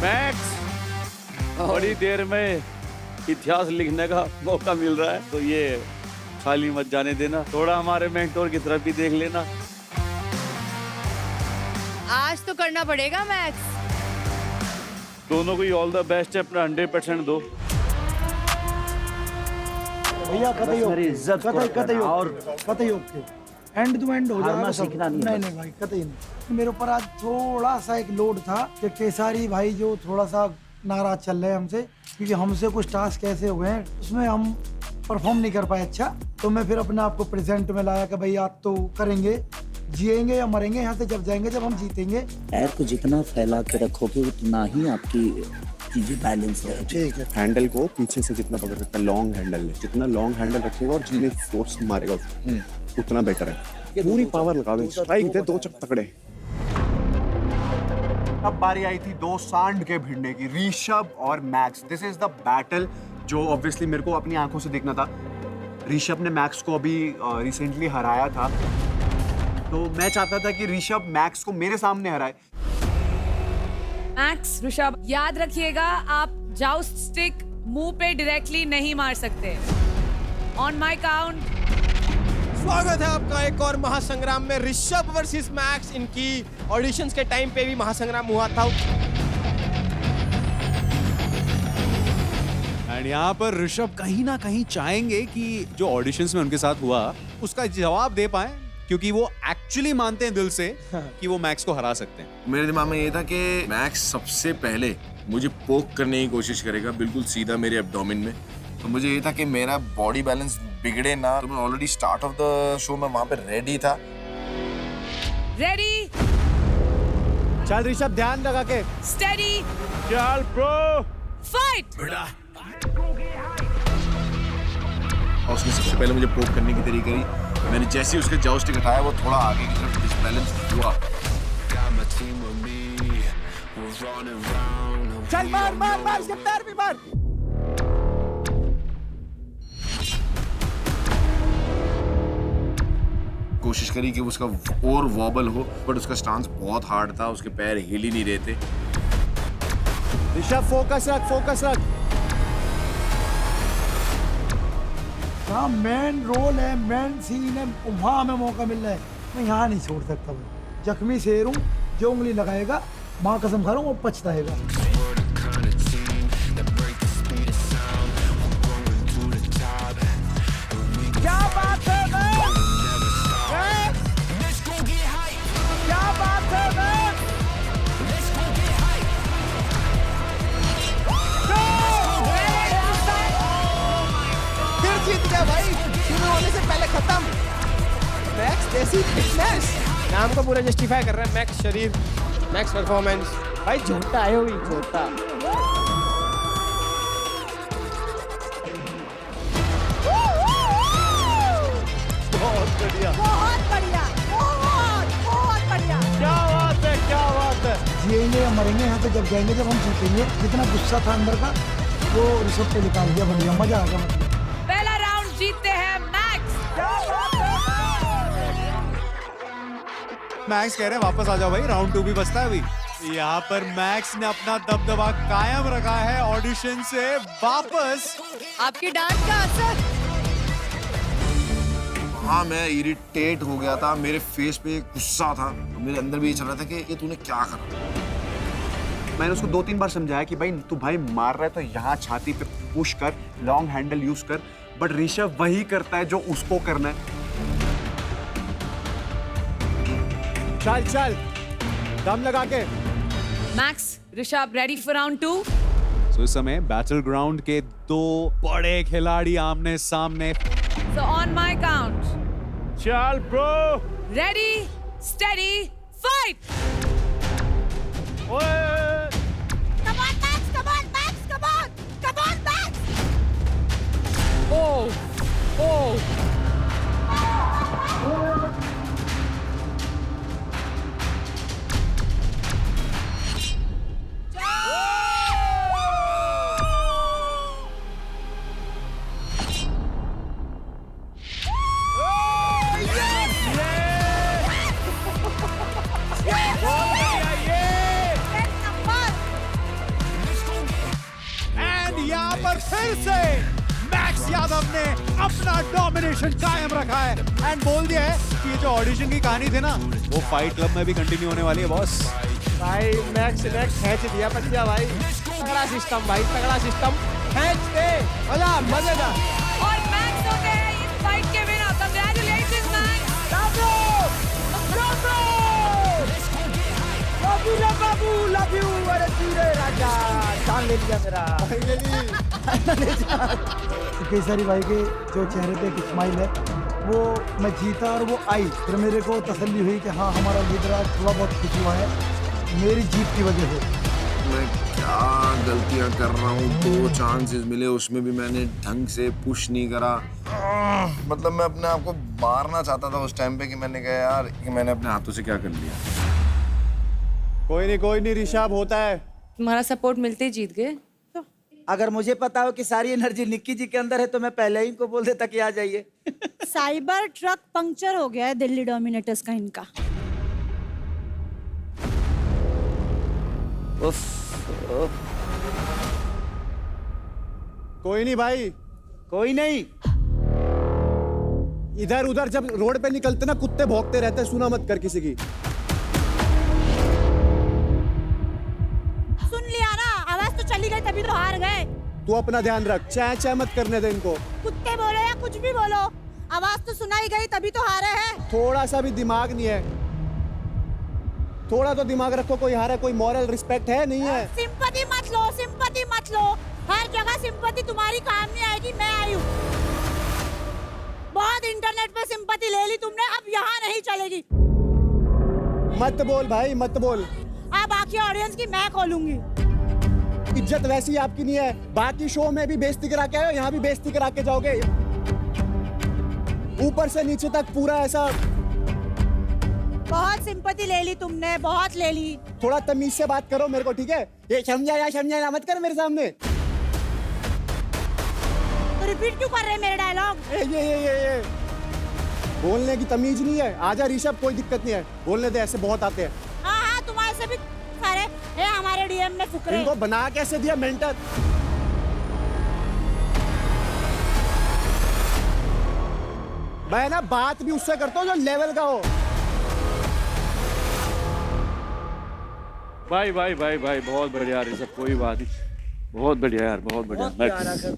मैक्स, बड़ी देर में इतिहास लिखने का मौका मिल रहा है तो ये खाली मत जाने देना, थोड़ा हमारे मेंटोर की तरफ भी देख लेना। आज तो करना पड़ेगा मैक्स। दोनों को ऑल द बेस्ट है, अपना 100% दो। भैया कतई ओके एंड टू एंड हो जाएगा सब। नहीं भाई कतई नहीं। मेरे ऊपर आज थोड़ा सा एक लोड था कि केसारी भाई जो थोड़ा सा नाराज चल रहे हैं हमसे, क्योंकि हमसे कुछ टास्क ऐसे हुए हैं उसमें हम परफॉर्म नहीं कर पाए अच्छा। तो मैं फिर अपने आप को प्रेजेंट में लाया कि भाई आज तो करेंगे, जिएंगे या मरेंगे यहाँ से जब जाएंगे जब हम जीतेंगे। पैर को जितना फैला के रखोगे उतना ही आपकी चीजें बैलेंस रहेगी। ठीक है। हैंडल को पीछे से जितना पकड़ सकता है, लॉन्ग हैंडल ले, जितना लॉन्ग हैंडल रखेगा और जितनी फोर्स मारेगा उतना बेटर है। पूरी पावर लगा दे, स्ट्राइक दे, 2 चक तकड़े। अब बारी आई थी 2 सांड के भिड़ने की, ऋषभ और max. This is the battle जो ऑब्वियसली मेरे को अपनी आंखों से देखना था। ऋषभ ने मैक्स को अभी रिसेंटली हराया था, तो मैं चाहता था कि ऋषभ मैक्स को मेरे सामने हराए। मैक्स, ऋषभ, याद रखिएगा आप जाउस्ट स्टिक मुंह पे डायरेक्टली नहीं मार सकते। On my count. स्वागत है आपका एक और महासंग्राम में, ऋषभ वर्सेस मैक्स। इनकी ऑडिशंस के टाइम पे भी महासंग्राम हुआ था। एंड यहाँ पर ऋषभ कहीं ना कहीं चाहेंगे कि जो ऑडिशंस में उनके साथ हुआ उसका जवाब दे पाए, क्योंकि वो एक्चुअली मानते हैं दिल से कि वो मैक्स को हरा सकते हैं। मेरे दिमाग में ये था कि मैक्स सबसे पहले मुझे पोक करने की कोशिश करेगा, बिल्कुल सीधा मेरे एब्डोमेन में। तो मुझे ये था कि मेरा बॉडी बैलेंस बिगड़े ना। तो मैं already start of the show में वहां पे रेडी था। रेडी, चल ऋषभ, ध्यान लगा के। स्टेडी, चल ब्रो, फाइट। और उसने सबसे पहले मुझे पोक करने की तैयारी करी। मैंने जैसे ही उसके जॉयस्टिक हटाया वो थोड़ा आगे की तरफ डिसबैलेंस हुआ। चल मार मार मार, इसके पैर भी मार। कोशिश करी कि उसका और वॉबल हो, बट उसका स्टांस बहुत हार्ड था, उसके पैर हिल ही नहीं रहे थे। ऋषभ फोकस रख, फोकस रख। हाँ, मेन रोल है, मेन सीन है, वहाँ हमें मौका मिल रहा है, मैं यहाँ नहीं छोड़ सकता भाई। जख्मी शेर हूँ, जो उंगली लगाएगा माँ कसम खा रहा हूँ वो पछताएगा। क्या बात है मैक्स, क्या बात है मैक्स, फिर जीत गया भाई, शुरू होने से पहले खत्म। मैक्स जैसी फिटनेस, नाम को पूरा जस्टिफाई कर रहा है। मैक्स शरीर, मैक्स परफॉर्मेंस, भाई झोटा है वही झोटा। बहुत बढ़िया, बहुत बढ़िया, बहुत बढ़िया। क्या बात है, क्या बात है। जिएंगे या मरेंगे यहाँ पे जब जाएंगे, जब हम जीतेंगे। जितना गुस्सा था अंदर का वो ऋषभ पे निकाल दिया, बढ़िया मजा आ गया। मतलब पहला राउंड जीतते हैं मैक्स। मैक्स कह रहे हैं वापस आ जाओ भाई, राउंड 2 भी बचता है अभी। यहाँ पर मैक्स ने अपना दबदबा कायम रखा है ऑडिशन से वापस। आपकी डांट का असर। हाँ, मैं इरिटेट हो गया था, मेरे फेस पे गुस्सा था, मेरे अंदर भी ये चल रहा था कि ये तूने क्या करा। मैंने उसको 2-3 बार समझाया कि भाई तू भाई मार रहा है तो यहाँ छाती पे पुश कर, लॉन्ग हैंडल यूज कर, बट ऋषभ वही करता है जो उसको करना है। चल चल, दम लगा के। Max, Rishabh ready for round 2? तो इस समय बैटल ग्राउंड के 2 बड़े खिलाड़ी आमने सामने। So on my count. चल ब्रो। Ready, steady, fight. ओए। Come on, Max, come on, Max, come on, come on, Max. Oh, oh. यहाँ पर फिर से मैक्स यादव ने अपना डोमिनेशन कायम रखा है एंड बोल दिया है कि ये जो ऑडिशन की कहानी थी ना वो फाइट क्लब में भी कंटिन्यू होने वाली है बॉस। भाई मैक्स ने खींच दिया पतिया भाई, तगड़ा सिस्टम भाई, तगड़ा सिस्टम, खींच दे, मजा मजेदार। और मैक्स होते हैं इस फाइट के winner. Congratulations max. Love you, अरे सूर्य राजा जान ले लिया मेरा। केसरी भाई के जो चेहरे पे एक स्माइल है, वो मैं जीता और वो आई, फिर मेरे को तसल्ली हुई कि हाँ हमारा लीडर आज थोड़ा बहुत खुश हुआ है मेरी जीत की वजह से। मैं क्या गलतियां कर रहा हूँ, 2 चांसेस मिले उसमें भी मैंने ढंग से पुश नहीं करा। मतलब मैं अपने आप को मारना चाहता था उस टाइम पे कि मैंने कहा यार कि मैंने अपने हाथों से क्या कर लिया। कोई नहीं ऋषभ, होता है। तुम्हारा सपोर्ट मिलते ही जीत गए। अगर मुझे पता हो कि सारी एनर्जी निक्की जी के अंदर है तो मैं पहले ही इनको बोल देता कि आ जाइए। साइबर ट्रक पंक्चर हो गया है दिल्ली डोमिनेटर्स का इनका। कोई नहीं भाई, कोई नहीं। इधर उधर जब रोड पे निकलते ना कुत्ते भौंकते रहते, सुना मत कर किसी की। सुन लिया ना, आवाज तो चली गई तभी तो हार गए। तू अपना ध्यान रख, चाय चाय मत करने दे इनको। कुत्ते बोलो या कुछ भी बोलो, आवाज तो सुनाई गई तभी तो हारे हैं। थोड़ा सा भी दिमाग नहीं है, थोड़ा तो दिमाग रखो। कोई हारा, कोई मॉरल रिस्पेक्ट है नहीं है। सिंपैथी मत लो, सिंपैथी मत लो, हर जगह सिंपैथी तुम्हारी काम नहीं आएगी। मैं आई हूँ, बहुत इंटरनेट पे सिंपैथी ले ली तुमने, अब यहाँ नहीं चलेगी। मत बोल भाई, मत बोल। अब बाकी ऑडियंस की मैं खोलूंगी। इज्जत वैसी आपकी नहीं है, बाकी शो में भी बेइज्जती करा के आए हो, यहाँ भी बेइज्जती करा के जाओगे। ऊपर से नीचे तक पूरा ऐसा। बहुत सिंपैथी ले ली तुमने, बहुत ले ली। थोड़ा तमीज से बात करो मेरे को, ठीक है? ये समझा मत कर मेरे सामने। तो रिपीट क्यों कर रहे हैं मेरे डायलॉग? ये बोलने की तमीज नहीं है। आजा ऋषभ, कोई दिक्कत नहीं है, बोलने दे, ऐसे बहुत आते हैं। हाँ, तुम्हारे से भी सारे ये हमारे डीएम में फुकरे। इनको बना कैसे दिया मेंटर? मैं ना बात भी उससे करता हूँ जो लेवल का हो। भाई बहुत बढ़िया ऋषभ, कोई बात नहीं, बहुत बढ़िया यार, बहुत बढ़िया,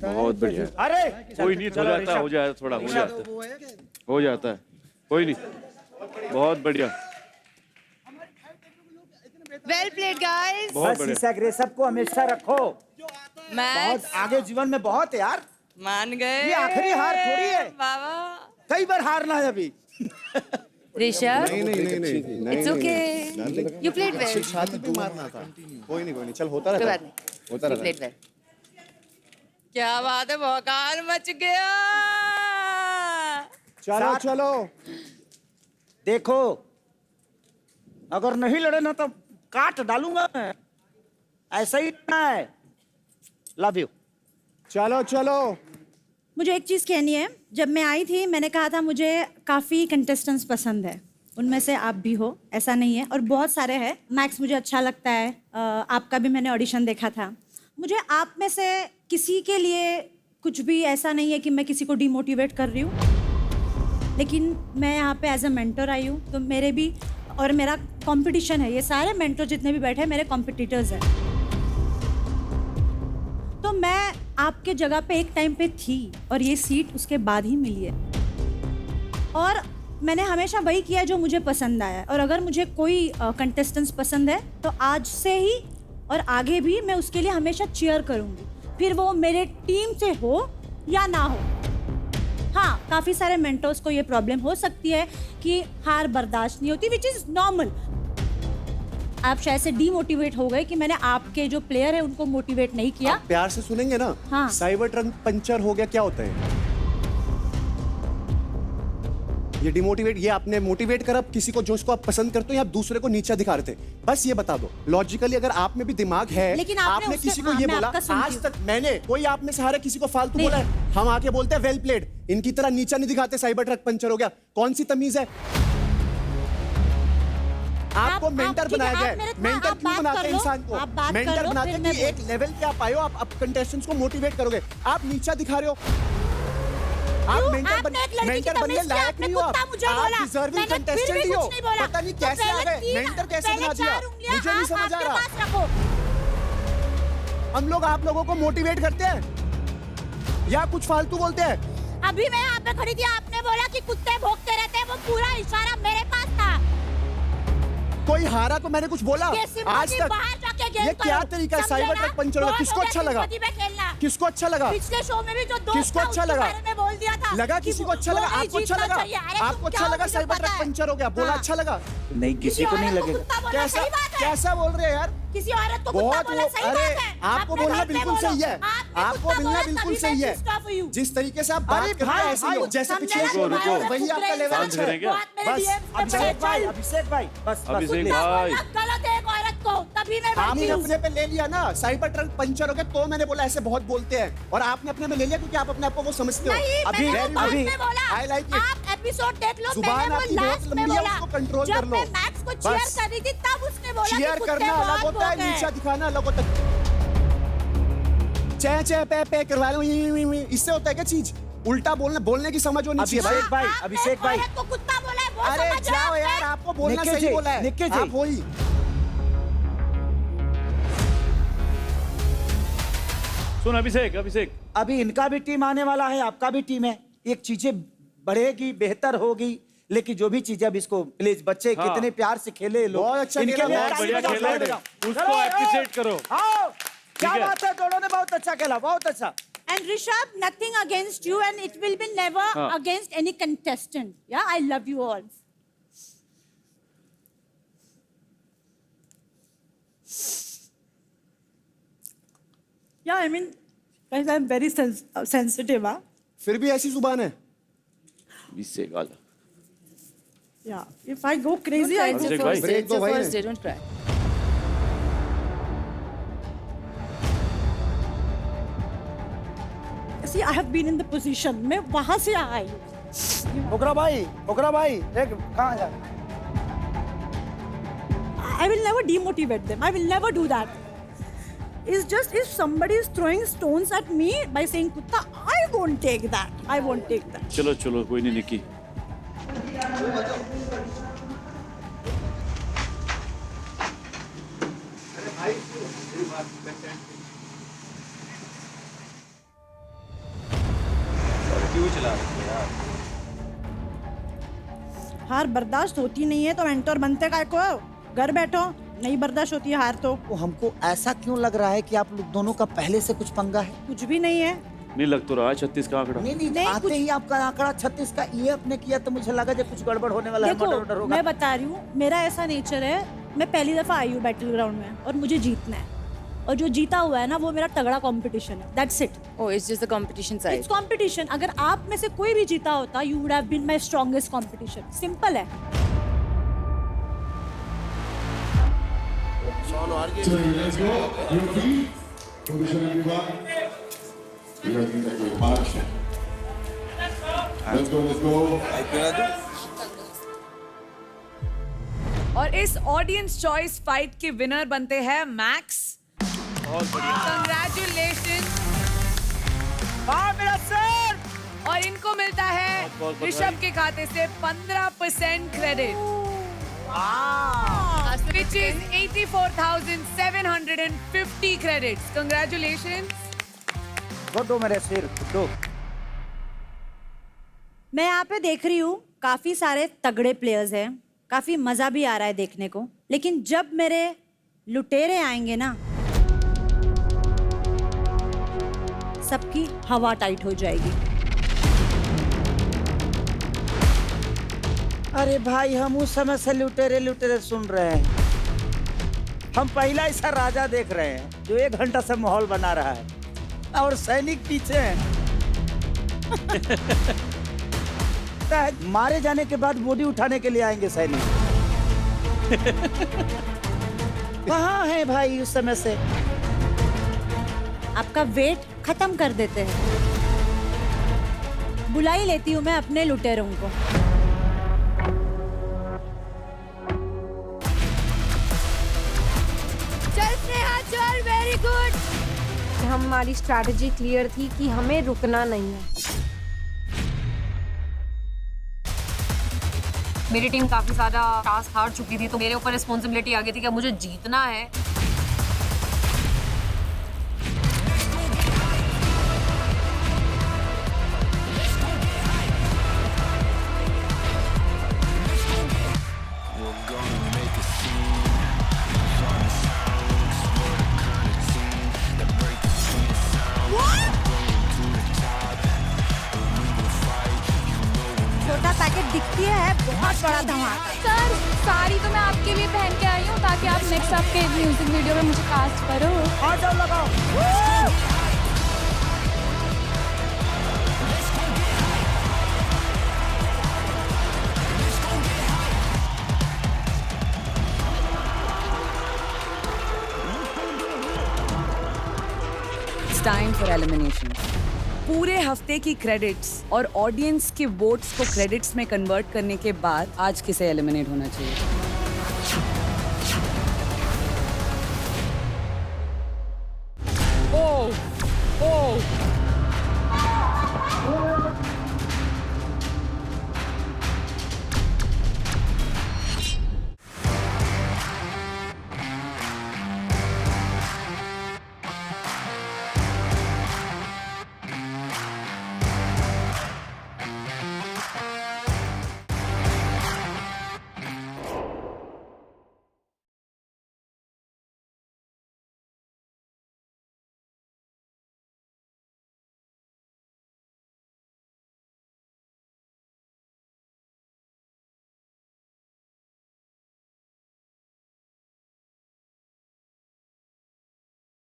बहुत बढ़िया। अरे कोई नहीं, हो जाता है, हो जाता है, थोड़ा हो जाता है, हो जाता है, कोई नहीं, बहुत बढ़िया। Well played guys. बहुत बढ़िया। बस इस सबको हमेशा रखो। मैक्स बहुत आगे जीवन में बहुत है यार। मान गए। ये आखिरी हार थोड़ी है, बाबा कई बार हारना है अभी। ऋषभ, नहीं, it's okay, you played well. छाती पे मारना था। कोई नहीं, चल होता रहता है, होता रहता है। क्या बात है, भौकाल मच गया। चलो देखो, अगर नहीं लड़े ना तो काट डालूंगा मैं। ऐसा ही है। Love you. चलो मुझे एक चीज़ कहनी है। जब मैं आई थी मैंने कहा था मुझे काफ़ी कंटेस्टेंट्स पसंद है, उनमें से आप भी हो, ऐसा नहीं है, और बहुत सारे हैं। मैक्स मुझे अच्छा लगता है, आपका भी मैंने ऑडिशन देखा था। मुझे आप में से किसी के लिए कुछ भी ऐसा नहीं है कि मैं किसी को डिमोटिवेट कर रही हूँ, लेकिन मैं यहाँ पे एज अ मेंटर आई हूँ, तो मेरे भी और मेरा कंपटीशन है। ये सारे मेंटर जितने भी बैठे हैं मेरे कॉम्पिटिटर्स हैं। तो मैं आपके जगह पे एक टाइम पे थी और ये सीट उसके बाद ही मिली है, और मैंने हमेशा वही किया जो मुझे पसंद आया। और अगर मुझे कोई कंटेस्टेंट्स पसंद है तो आज से ही और आगे भी मैं उसके लिए हमेशा चीयर करूँगी, फिर वो मेरे टीम से हो या ना हो। हाँ, काफ़ी सारे मेंटर्स को ये प्रॉब्लम हो सकती है कि हार बर्दाश्त नहीं होती, विच इज़ नॉर्मल। आप शायद से डीमोटिवेट हो गए कि मैंने आपके जो प्लेयर है उनको मोटिवेट नहीं किया। आप प्यार से सुनेंगे ना। हाँ। साइबर ट्रक पंचर हो गया, क्या होता है? ये डिमोटिवेट, ये आपने मोटिवेट कर, अब किसी को जो उसको आप पसंद करते हो, या आप दूसरे को नीचा दिखा रहे थे। बस ये बता दो, लॉजिकली अगर आप में भी दिमाग है, लेकिन आपने किसी को ये बोला, आज तक मैंने कोई आप में से हारे किसी को फालतू बोला है? हम आके बोलते हैं वेल प्लेड, इनकी तरह नीचा नहीं दिखाते। साइबर ट्रक पंचर हो गया, कौन सी तमीज है? आपको मेंटर बनाया गया है। मेंटर क्यों बनाते हैं इंसान को? मेंटर बनाते हैं कि एक लेवल पे आप आए हो, आप कंटेस्टेंट्स को मोटिवेट करोगे। आप नीचा दिखा रहे हो, आप मेंटर बनने लायक नहीं हो। आप डिजर्विंग कंटेस्टेंट ही हो। पता नहीं कैसे आ गए, मेंटर कैसे बना दिया, मुझे नहीं समझ आ रहा। हम लोग आप लोगों को मोटिवेट करते हैं या कुछ फालतू बोलते हैं? अभी मैं यहाँ पे खड़ी थी, आपने बोला कि कुत्ते भौंकते रहते हैं, वो पूरा इशारा मेरे पास था। कोई हारा तो मैंने कुछ बोला आज तक? ये क्या तरीका है? साइबर ट्रक पंचर होगा, किसको अच्छा लगा? किसको अच्छा लगा? पिछले शो में भी जो दोस्त किसको था, अच्छा उसके लगा? बारे में बोल दिया था। लगा किसी को अच्छा लगा? आपको अच्छा लगा? आपको अच्छा लगा साइबर ट्रक पंचर हो गया? बोला अच्छा लगा? नहीं, किसी को नहीं लगेगा। कैसा कैसा बोल रहे हैं यार? किसी औरत को बहुत कुत्ता बोलना सही बात है। आपको अपने बोलना घर पे बिल्कुल बोलो। सही है, आपने आपको कुत्ता बोलना बोला बिल्कुल तभी सही मैं है। pissed off हुई हूँ। जिस तरीके से आप बात करते हैं ऐसे ही हो, जैसे पिछले शो में वही आपका लेवल अच्छा है। बस अभिषेक भाई, बस अभिषेक भाई, गलत है एक औरत को, तभी मैं आपने बोलती हूँ। अपने पे ले लिया ना, साइबर ट्रक पंचर हो गया, तो मैंने बोला ऐसे बहुत बोलते हैं, और आपने अपने में ले लिया क्योंकि आप अपने आप को वो समझते हो। नहीं, अभी मैंने वो बाद में बोला। I like it. आप एपिसोड देख लो, जुबान मैंने वो आपकी बहुत लास्ट में लंबी है, बोला। उसको कंट्रोल कर जब लो। मैं मैक्स को चीयर बस। कर रही थी तब उसने बोला कि चीयर कुत्ते करना अलग बहुत होता है, भौंके। नीचा दिखाना अलग होता है। चे पे करवा लो, इससे होता है क्या चीज? उल्टा बोलने की समझ होनी चाहिए। अभिषेक भाई, औरत को कुत्ता बोला है, वो अरे समझ रहे जाओ हैं यार, आपने? आपको बोलना निखिल सही जी, बोला है। निखिल जी। आप वही सुन अभिषेक, अभी इनका भी टीम आने वाला है, आपका भी टीम है। एक चीजें बढ़ेगी, बेहतर होगी, लेकिन जो भी चीजें अब इसको प्लीज बच्चे हाँ। कितने प्यार से खेले लोग, बहुत अच्छा इनके खेला, लिए बहुत ताली बढ़िया बजाओ, खेला ताली है। बजाओ। उसको चलो, appreciate करो। आओ, क्या ठीक है। बात है, दोनों ने बहुत अच्छा खेला, बहुत अच्छा। And Rishabh, nothing against you, and it will be never हाँ. against any contestant. Yeah, I love you all. Yeah, I mean, guys, I'm very sensitive. Huh? फिर भी ऐसी जुबान है। Vissegal. Yeah, if I go crazy, I go Abhishek first. bhai. It's your first day, don't cry. See, I have been in the position. मैं वहाँ से आई हूँ. ओकरा भाई एक कहाँ जा I will never demotivate them. I will never do that. It's just if somebody is throwing stones at me by saying kutta, I won't take that. I won't take that. चलो चलो कोई नहीं निकी. क्यों चला रही है यार? हार बर्दाश्त होती नहीं है तो मेंटर बनते काय को? घर बैठो. नहीं बर्दाश्त होती है हार तो. हमको ऐसा क्यों लग रहा है कि आप लोग दोनों का पहले से कुछ पंगा है? कुछ भी नहीं है. नहीं लग तो रहा है 36 का आंकड़ा. नहीं आते ही आपका आंकड़ा 36 का ये आपने किया तो मुझे लगा जब कुछ गड़बड़ होने वाला है, मर्डर वर्डर देखो होगा। मैं बता रही हूँ मेरा ऐसा नेचर है. मैं पहली दफा आई हूँ बैटल ग्राउंड में और मुझे जीतना है. और जो जीता हुआ है ना वो मेरा तगड़ा कंपटीशन है. That's it. Oh, it's just the competition side. It's competition. अगर आप में से कोई भी जीता होता you would have been my strongest competition. Simple है. Let's go. Your feet. Position everyone. You guys need that great march. Let's go. और इस ऑडियंस चॉइस फाइट के विनर बनते हैं मैक्स. बहुत बढ़िया. कंग्रेचुलेशन. वाह मेरा सर. और इनको मिलता है बहुत ऋषभ के खाते से 15% credit. Which is 84,750 credits. Congratulations. Guddo मेरे सिर गुड्डो. मैं यहाँ पे देख रही हूँ काफी सारे तगड़े प्लेयर्स हैं. काफी मजा भी आ रहा है देखने को. लेकिन जब मेरे लुटेरे आएंगे ना सबकी हवा टाइट हो जाएगी. अरे भाई हम उस समय से लुटेरे सुन रहे हैं. हम पहला ऐसा राजा देख रहे हैं जो 1 घंटा से माहौल बना रहा है और सैनिक पीछे हैं. मारे जाने के बाद बॉडी उठाने के लिए आएंगे सैनिक. कहाँ है भाई उस समय से? आपका वेट खत्म कर देते हैं. बुला ही लेती हूँ मैं अपने लुटेरों को. Very good. हमारी स्ट्रैटेजी क्लियर थी कि हमें रुकना नहीं है. मेरी टीम काफी सारा टास्क हार चुकी थी तो मेरे ऊपर रिस्पॉन्सिबिलिटी आ गई थी कि मुझे जीतना है. छोटा पैकेट दिखती है बहुत बड़ा धमाका. सर साड़ी तो मैं आपके लिए पहन के आई हूँ ताकि आप नेक्स्ट आपके म्यूजिक वीडियो में मुझे कास्ट करो. आ जाओ लगाओ. It's time for elimination. पूरे हफ्ते की क्रेडिट्स और ऑडियंस के वोट्स को क्रेडिट्स में कन्वर्ट करने के बाद आज किसे एलिमिनेट होना चाहिए?